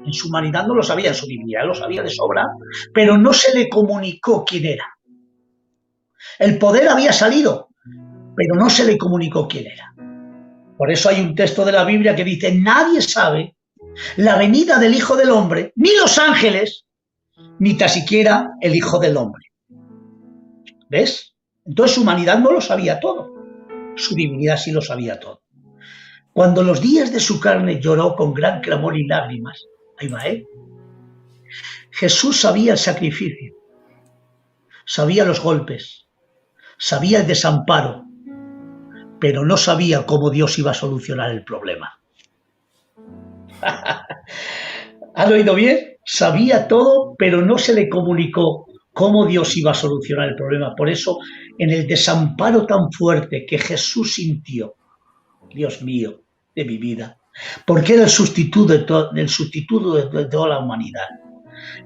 En su humanidad no lo sabía, en su divinidad lo sabía de sobra, pero no se le comunicó quién era. El poder había salido, pero no se le comunicó quién era. Por eso hay un texto de la Biblia que dice: nadie sabe la venida del Hijo del Hombre, ni los ángeles, ni tan siquiera el Hijo del Hombre. ¿Ves? Entonces su humanidad no lo sabía todo, su divinidad sí lo sabía todo. Cuando los días de su carne lloró con gran clamor y lágrimas, ahí va, Jesús sabía el sacrificio, sabía los golpes, sabía el desamparo, pero no sabía cómo Dios iba a solucionar el problema. ¿Han oído bien? Sabía todo, pero no se le comunicó cómo Dios iba a solucionar el problema. Por eso, en el desamparo tan fuerte que Jesús sintió, Dios mío, de mi vida, porque era el sustituto de toda la humanidad.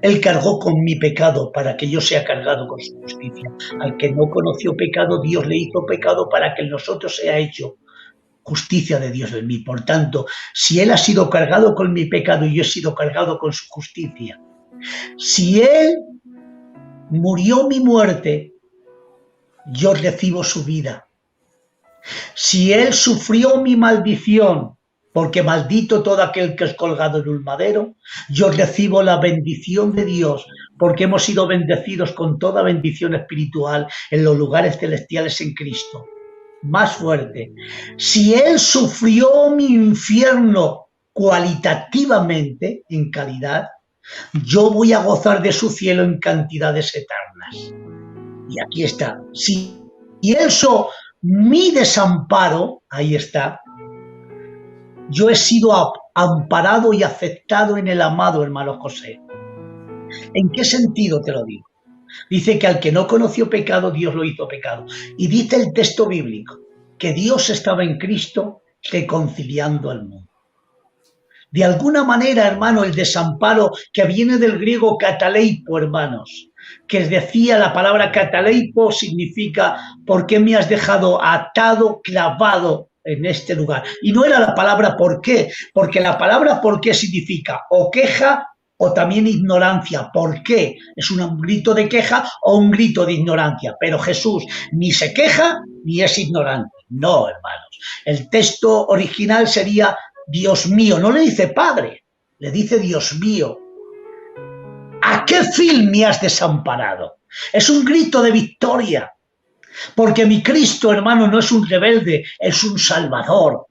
Él cargó con mi pecado para que yo sea cargado con su justicia. Al que no conoció pecado, Dios le hizo pecado para que en nosotros sea hecho justicia de Dios en mí. Por tanto, si Él ha sido cargado con mi pecado y yo he sido cargado con su justicia, si Él murió mi muerte, yo recibo su vida. Si Él sufrió mi maldición, porque maldito todo aquel que es colgado en un madero, yo recibo la bendición de Dios, porque hemos sido bendecidos con toda bendición espiritual en los lugares celestiales en Cristo. Más fuerte, si Él sufrió mi infierno cualitativamente, en calidad, yo voy a gozar de su cielo en cantidades eternas. Y aquí está. Si Él hizo mi desamparo, ahí está, yo he sido amparado y aceptado en el amado hermano José. ¿En qué sentido te lo digo? Dice que al que no conoció pecado, Dios lo hizo pecado. Y dice el texto bíblico que Dios estaba en Cristo reconciliando al mundo. De alguna manera, hermano, el desamparo, que viene del griego kataleipo, hermanos, que decía la palabra kataleipo, significa ¿por qué me has dejado atado, clavado en este lugar? Y no era la palabra ¿por qué? Porque la palabra ¿por qué? Significa o queja o también ignorancia. ¿Por qué? Es un grito de queja o un grito de ignorancia. Pero Jesús ni se queja ni es ignorante. No, hermanos. El texto original sería Dios mío. No le dice Padre, le dice Dios mío. ¿A qué fin me has desamparado? Es un grito de victoria. Porque mi Cristo, hermano, no es un rebelde, es un salvador.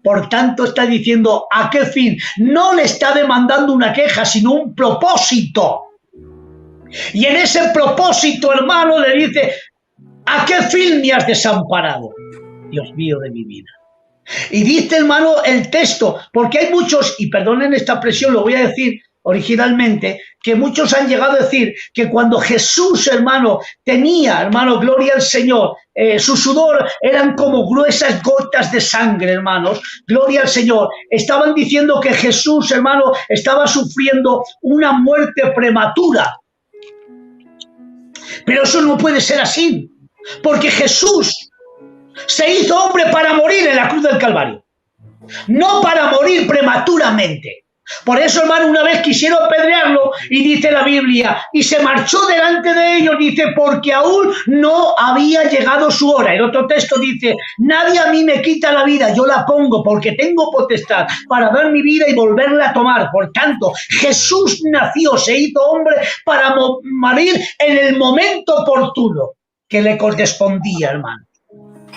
Por tanto, está diciendo, ¿a qué fin? No le está demandando una queja, sino un propósito. Y en ese propósito, hermano, le dice, ¿a qué fin me has desamparado? Dios mío de mi vida. Y dice, hermano, el texto, porque hay muchos, y perdonen esta expresión, lo voy a decir originalmente, que muchos han llegado a decir que cuando Jesús, hermano, tenía, hermano, gloria al Señor, su sudor eran como gruesas gotas de sangre, hermanos, gloria al Señor. Estaban diciendo que Jesús, hermano, estaba sufriendo una muerte prematura. Pero eso no puede ser así, porque Jesús se hizo hombre para morir en la cruz del Calvario, no para morir prematuramente. Por eso, hermano, una vez quisieron apedrearlo y dice la Biblia, y se marchó delante de ellos, dice, porque aún no había llegado su hora. El otro texto dice, nadie a mí me quita la vida, yo la pongo porque tengo potestad para dar mi vida y volverla a tomar. Por tanto, Jesús nació, se hizo hombre para morir en el momento oportuno que le correspondía, hermano.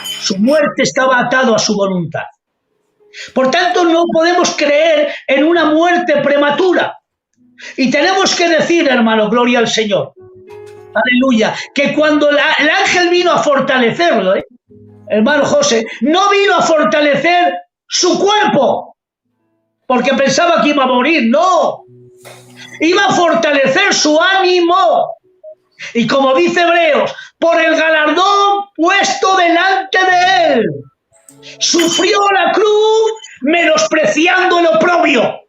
Su muerte estaba atado a su voluntad. Por tanto, no podemos creer en una muerte prematura. Y tenemos que decir, hermano, gloria al Señor, aleluya, que cuando el ángel vino a fortalecerlo, hermano José, no vino a fortalecer su cuerpo, porque pensaba que iba a morir, no. Iba a fortalecer su ánimo. Y como dice Hebreos, por el galardón puesto delante de él. Sufrió la cruz menospreciando el oprobio.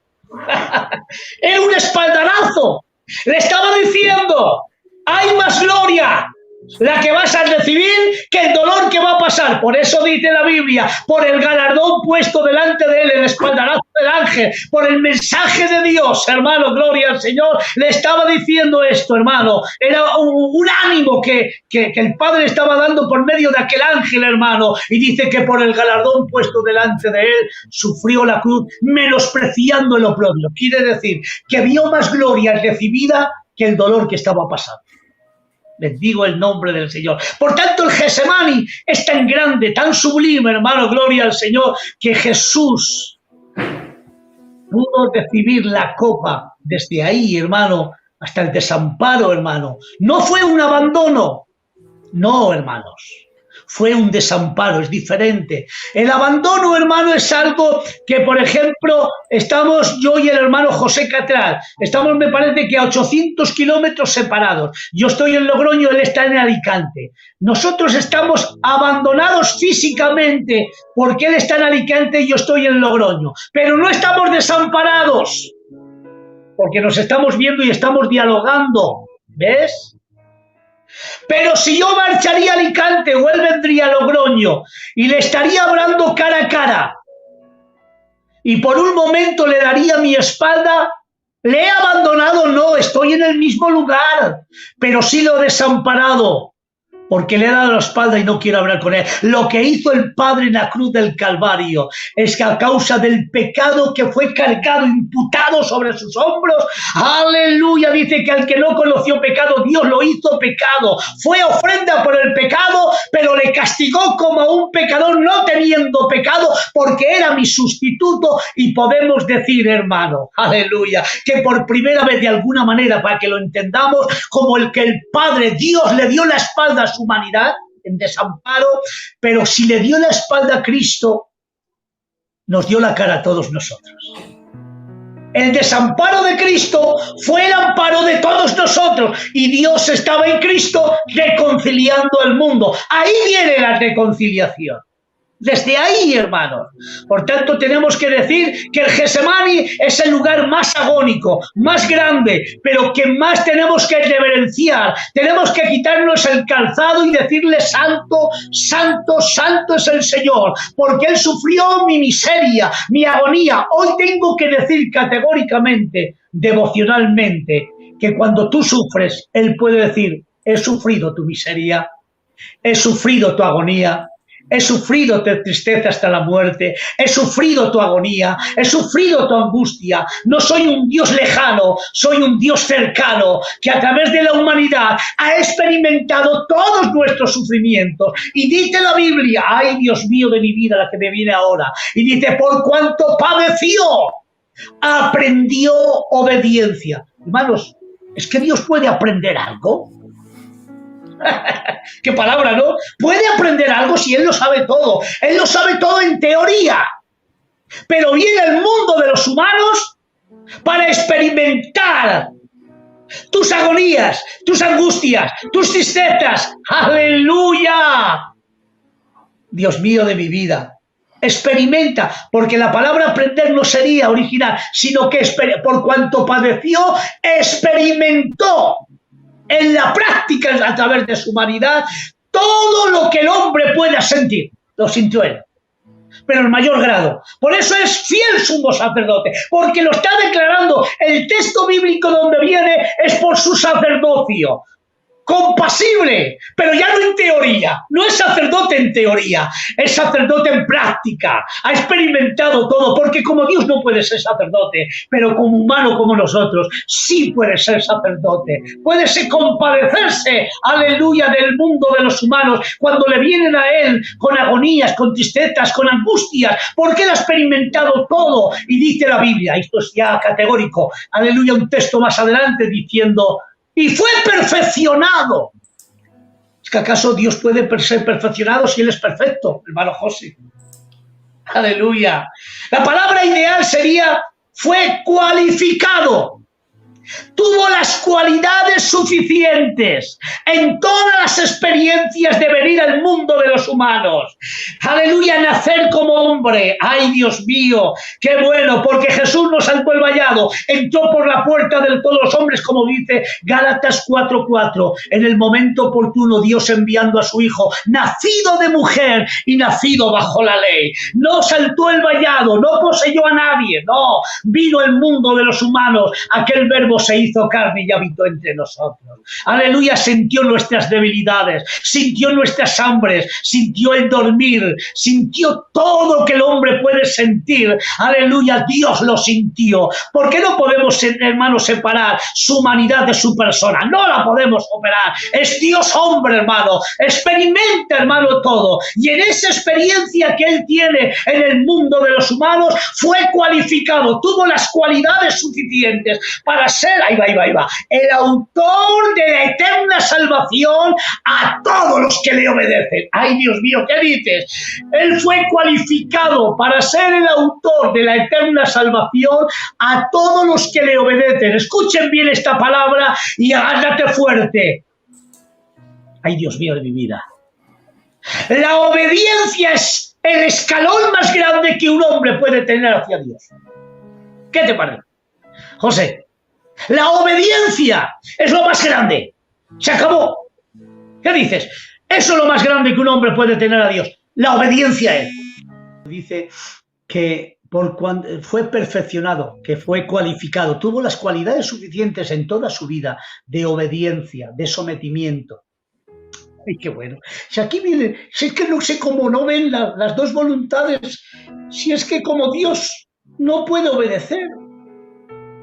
Era un espaldarazo. Le estaba diciendo, hay más gloria la que vas a recibir que el dolor que va a pasar. Por eso dice la Biblia, por el galardón puesto delante de él, el espaldarazo del ángel, por el mensaje de Dios, hermano, gloria al Señor, le estaba diciendo esto, hermano. Era un ánimo que el Padre estaba dando por medio de aquel ángel, hermano, y dice que por el galardón puesto delante de él, sufrió la cruz, menospreciando el oprobio. Quiere decir que vio más gloria recibida que el dolor que estaba pasando. Bendigo el nombre del Señor. Por tanto, el Getsemaní es tan grande, tan sublime, hermano, gloria al Señor, que Jesús pudo recibir la copa desde ahí, hermano, hasta el desamparo, hermano. No fue un abandono, no, hermanos. Fue un desamparo, es diferente. El abandono, hermano, es algo que, por ejemplo, estamos yo y el hermano José Catral, estamos, me parece que a 800 kilómetros separados. Yo estoy en Logroño, él está en Alicante. Nosotros estamos abandonados físicamente porque él está en Alicante y yo estoy en Logroño. Pero no estamos desamparados porque nos estamos viendo y estamos dialogando. ¿Ves? Pero si yo marcharía a Alicante o él vendría a Logroño y le estaría hablando cara a cara y por un momento le daría mi espalda, ¿le he abandonado? No, estoy en el mismo lugar, pero sí lo he desamparado porque le he dado la espalda y no quiero hablar con él. Lo que hizo el Padre en la cruz del Calvario es que a causa del pecado que fue cargado, imputado sobre sus hombros, aleluya, dice que al que no conoció pecado, Dios lo hizo pecado. Fue ofrenda por el pecado, pero le castigó como a un pecador no teniendo pecado, porque era mi sustituto. Y podemos decir, hermano, aleluya, que por primera vez de alguna manera, para que lo entendamos, como el que el Padre, Dios le dio la espalda a su humanidad en desamparo, pero si le dio la espalda a Cristo, nos dio la cara a todos nosotros. El desamparo de Cristo fue el amparo de todos nosotros y Dios estaba en Cristo reconciliando el mundo. Ahí viene la reconciliación. Desde ahí, hermanos. Por tanto, tenemos que decir que el Getsemaní es el lugar más agónico, más grande, pero que más tenemos que reverenciar. Tenemos que quitarnos el calzado y decirle: santo, santo, santo es el Señor, porque Él sufrió mi miseria, mi agonía. Hoy tengo que decir categóricamente, devocionalmente, que cuando tú sufres, Él puede decir: he sufrido tu miseria, he sufrido tu agonía, he sufrido tu tristeza hasta la muerte, he sufrido tu agonía, he sufrido tu angustia. No soy un Dios lejano, soy un Dios cercano, que a través de la humanidad ha experimentado todos nuestros sufrimientos. Y dice la Biblia, ay Dios mío de mi vida, la que me viene ahora, y dice: por cuanto padeció, aprendió obediencia. Hermanos, ¿es que Dios puede aprender algo? Qué palabra, ¿no? Puede aprender algo si Él lo sabe todo. Él lo sabe todo en teoría. Pero viene el mundo de los humanos para experimentar tus agonías, tus angustias, tus tristezas. ¡Aleluya! Dios mío de mi vida. Experimenta, porque la palabra aprender no sería original, sino que por cuanto padeció, experimentó en la práctica, a través de su humanidad, todo lo que el hombre pueda sentir. Lo sintió Él, pero en mayor grado. Por eso es fiel sumo sacerdote, porque lo está declarando. El texto bíblico donde viene es por su sacerdocio. Compasible, pero ya no en teoría. No es sacerdote en teoría, es sacerdote en práctica. Ha experimentado todo, porque como Dios no puede ser sacerdote, pero como humano como nosotros sí puede ser sacerdote. Puede compadecerse, aleluya, del mundo de los humanos cuando le vienen a Él con agonías, con tristezas, con angustias, porque Él ha experimentado todo. Y dice la Biblia, esto es ya categórico, aleluya, un texto más adelante diciendo: y fue perfeccionado. ¿Es que acaso Dios puede ser perfeccionado si Él es perfecto, hermano José? Aleluya. La palabra ideal sería: fue cualificado. Tuvo las cualidades suficientes en todas las experiencias de venir al mundo de los humanos. Aleluya, nacer como hombre. Ay, Dios mío, qué bueno, porque Jesús no saltó el vallado, entró por la puerta de todos los hombres, como dice Gálatas 4:4. En el momento oportuno, Dios enviando a su Hijo, nacido de mujer y nacido bajo la ley. No saltó el vallado, no poseyó a nadie, no. Vino al mundo de los humanos, aquel verbo se hizo carne y habitó entre nosotros. Aleluya, sintió nuestras debilidades, sintió nuestras hambres, sintió el dormir, sintió todo lo que el hombre puede sentir. Aleluya, Dios lo sintió. ¿Por qué no podemos, hermanos, separar su humanidad de su persona? No la podemos operar. Es Dios hombre, hermano. Experimenta, hermano, todo. Y en esa experiencia que él tiene en el mundo de los humanos, fue cualificado, tuvo las cualidades suficientes para ser, ahí va, el autor de la eterna salvación a todos los que le obedecen. Ay, Dios mío, ¿qué dices? Él fue cualificado para ser el autor de la eterna salvación a todos los que le obedecen. Escuchen bien esta palabra y agárrate fuerte. Ay, Dios mío de mi vida. La obediencia es el escalón más grande que un hombre puede tener hacia Dios. ¿Qué te parece, José? La obediencia es lo más grande. Se acabó. ¿Qué dices? Eso es lo más grande que un hombre puede tener a Dios. La obediencia a él. Dice que por cuando fue perfeccionado, que fue cualificado, tuvo las cualidades suficientes en toda su vida de obediencia, de sometimiento. Ay, qué bueno. Si aquí viene, si es que no sé cómo no ven las dos voluntades, si es que como Dios no puede obedecer.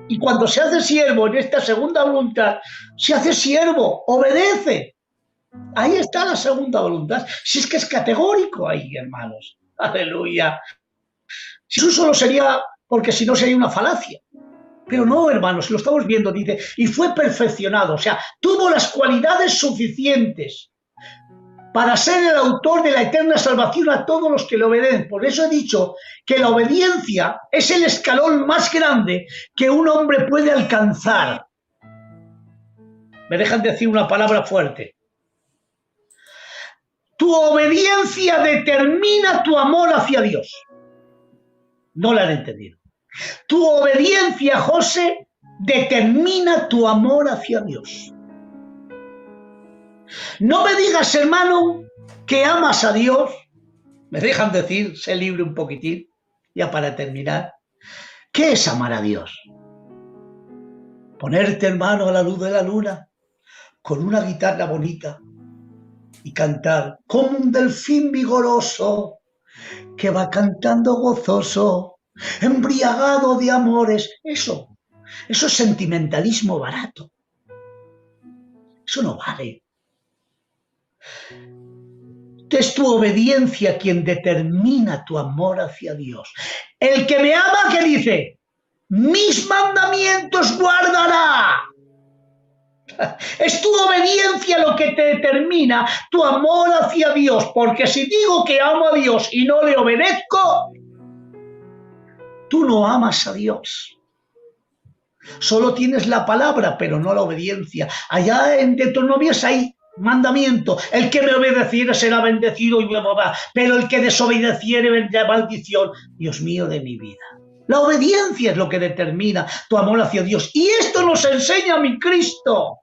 Y cuando se hace siervo en esta segunda voluntad, se hace siervo, obedece. Ahí está la segunda voluntad. Si es que es categórico ahí, hermanos. Aleluya. Si eso solo sería, porque si no sería una falacia. Pero no, hermanos, lo estamos viendo, dice, y fue perfeccionado. O sea, tuvo las cualidades suficientes para ser el autor de la eterna salvación a todos los que le obedecen. Por eso he dicho que la obediencia es el escalón más grande que un hombre puede alcanzar. Me dejan decir una palabra fuerte. Tu obediencia determina tu amor hacia Dios. No la han entendido. Tu obediencia, José, determina tu amor hacia Dios. No me digas, hermano, que amas a Dios. Me dejan decir, sé libre un poquitín, ya para terminar. ¿Qué es amar a Dios? Ponerte, hermano, a la luz de la luna, con una guitarra bonita, y cantar como un delfín vigoroso, que va cantando gozoso, embriagado de amores. Eso es sentimentalismo barato. Eso no vale. Es tu obediencia quien determina tu amor hacia Dios. El que me ama, ¿qué dice? Mis mandamientos guardará. Es tu obediencia lo que te determina tu amor hacia Dios, porque si digo que amo a Dios y no le obedezco, tú no amas a Dios. Solo tienes la palabra, pero no la obediencia. Allá en Deuteronomio hay mandamiento: el que me obedeciere será bendecido y me amará, pero el que desobedeciere vendrá maldición. Dios mío de mi vida. La obediencia es lo que determina tu amor hacia Dios. Y esto nos enseña mi Cristo,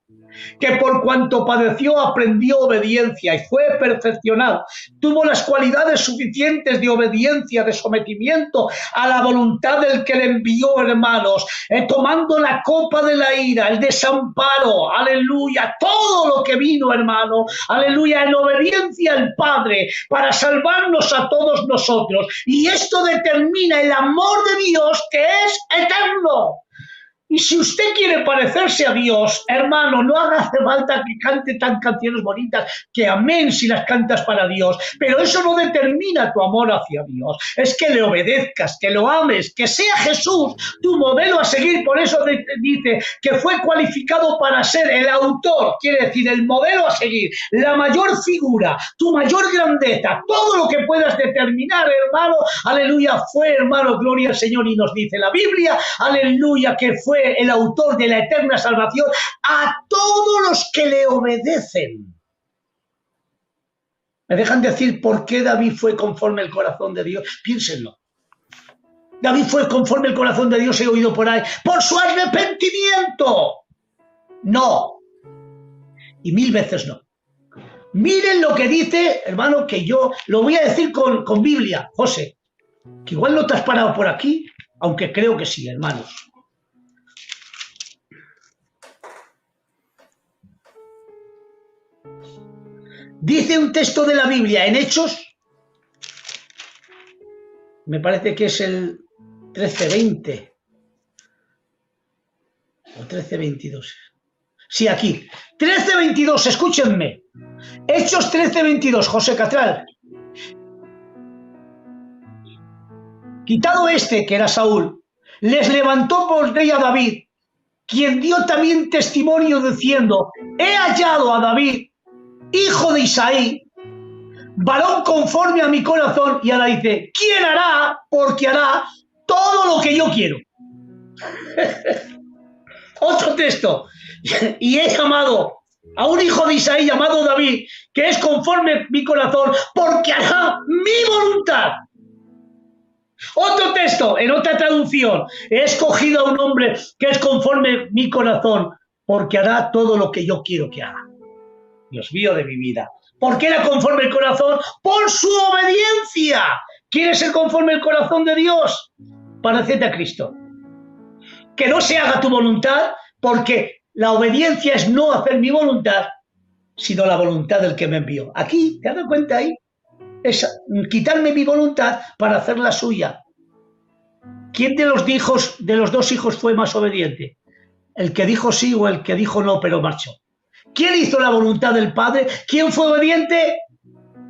que por cuanto padeció aprendió obediencia y fue perfeccionado. Tuvo las cualidades suficientes de obediencia, de sometimiento a la voluntad del que le envió, hermanos, tomando la copa de la ira, el desamparo, aleluya, todo lo que vino, hermano, aleluya, en obediencia al Padre para salvarnos a todos nosotros. Y esto determina el amor de Dios, que es eterno. Y si usted quiere parecerse a Dios, hermano, no hace falta que cante tan canciones bonitas, que amén si las cantas para Dios, pero eso no determina tu amor hacia Dios. Es que le obedezcas, que lo ames, que sea Jesús tu modelo a seguir. Por eso dice que fue cualificado para ser el autor, quiere decir el modelo a seguir, la mayor figura, tu mayor grandeza, todo lo que puedas determinar, hermano, aleluya, fue, hermano, gloria al Señor. Y nos dice la Biblia, aleluya, que fue fue el autor de la eterna salvación a todos los que le obedecen. ¿Me dejan decir por qué David fue conforme el corazón de Dios? Piénsenlo. David fue conforme el corazón de Dios, he oído por ahí, por su arrepentimiento. No. Y 1000 veces no. Miren lo que dice, hermano, que yo lo voy a decir con Biblia, José, que igual no te has parado por aquí, aunque creo que sí, hermanos. Dice un texto de la Biblia en Hechos, me parece que es el 13:20 o 13:22. Sí, aquí. 13:22, escúchenme. Hechos 13:22, José Catral. Quitado este, que era Saúl, les levantó por rey a David, quien dio también testimonio diciendo: he hallado a David, hijo de Isaí, varón conforme a mi corazón. Y ahora dice: ¿quién hará? Porque hará todo lo que yo quiero. Otro texto. Y he llamado a un hijo de Isaí llamado David, que es conforme mi corazón, porque hará mi voluntad. Otro texto, en otra traducción: he escogido a un hombre que es conforme mi corazón, porque hará todo lo que yo quiero que haga. Dios mío de mi vida. ¿Por qué era conforme el corazón? Por su obediencia. ¿Quieres ser conforme el corazón de Dios? Parécete a Cristo. Que no se haga tu voluntad, porque la obediencia es no hacer mi voluntad, sino la voluntad del que me envió. Aquí, ¿te has dado cuenta ahí? Es quitarme mi voluntad para hacer la suya. ¿Quién de los dos hijos fue más obediente? ¿El que dijo sí o el que dijo no pero marchó? ¿Quién hizo la voluntad del Padre? ¿Quién fue obediente?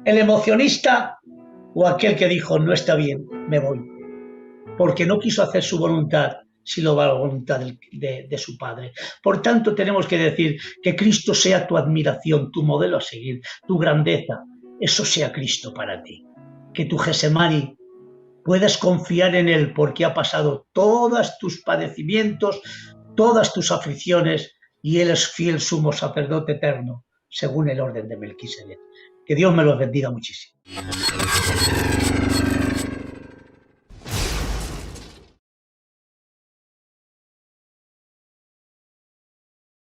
¿El emocionista o aquel que dijo no está bien, me voy? Porque no quiso hacer su voluntad, sino la voluntad de su Padre. Por tanto, tenemos que decir que Cristo sea tu admiración, tu modelo a seguir, tu grandeza. Eso sea Cristo para ti. Que tu Getsemani puedas confiar en Él, porque ha pasado todos tus padecimientos, todas tus aflicciones, y Él es fiel sumo sacerdote eterno, según el orden de Melquisedec. Que Dios me los bendiga muchísimo.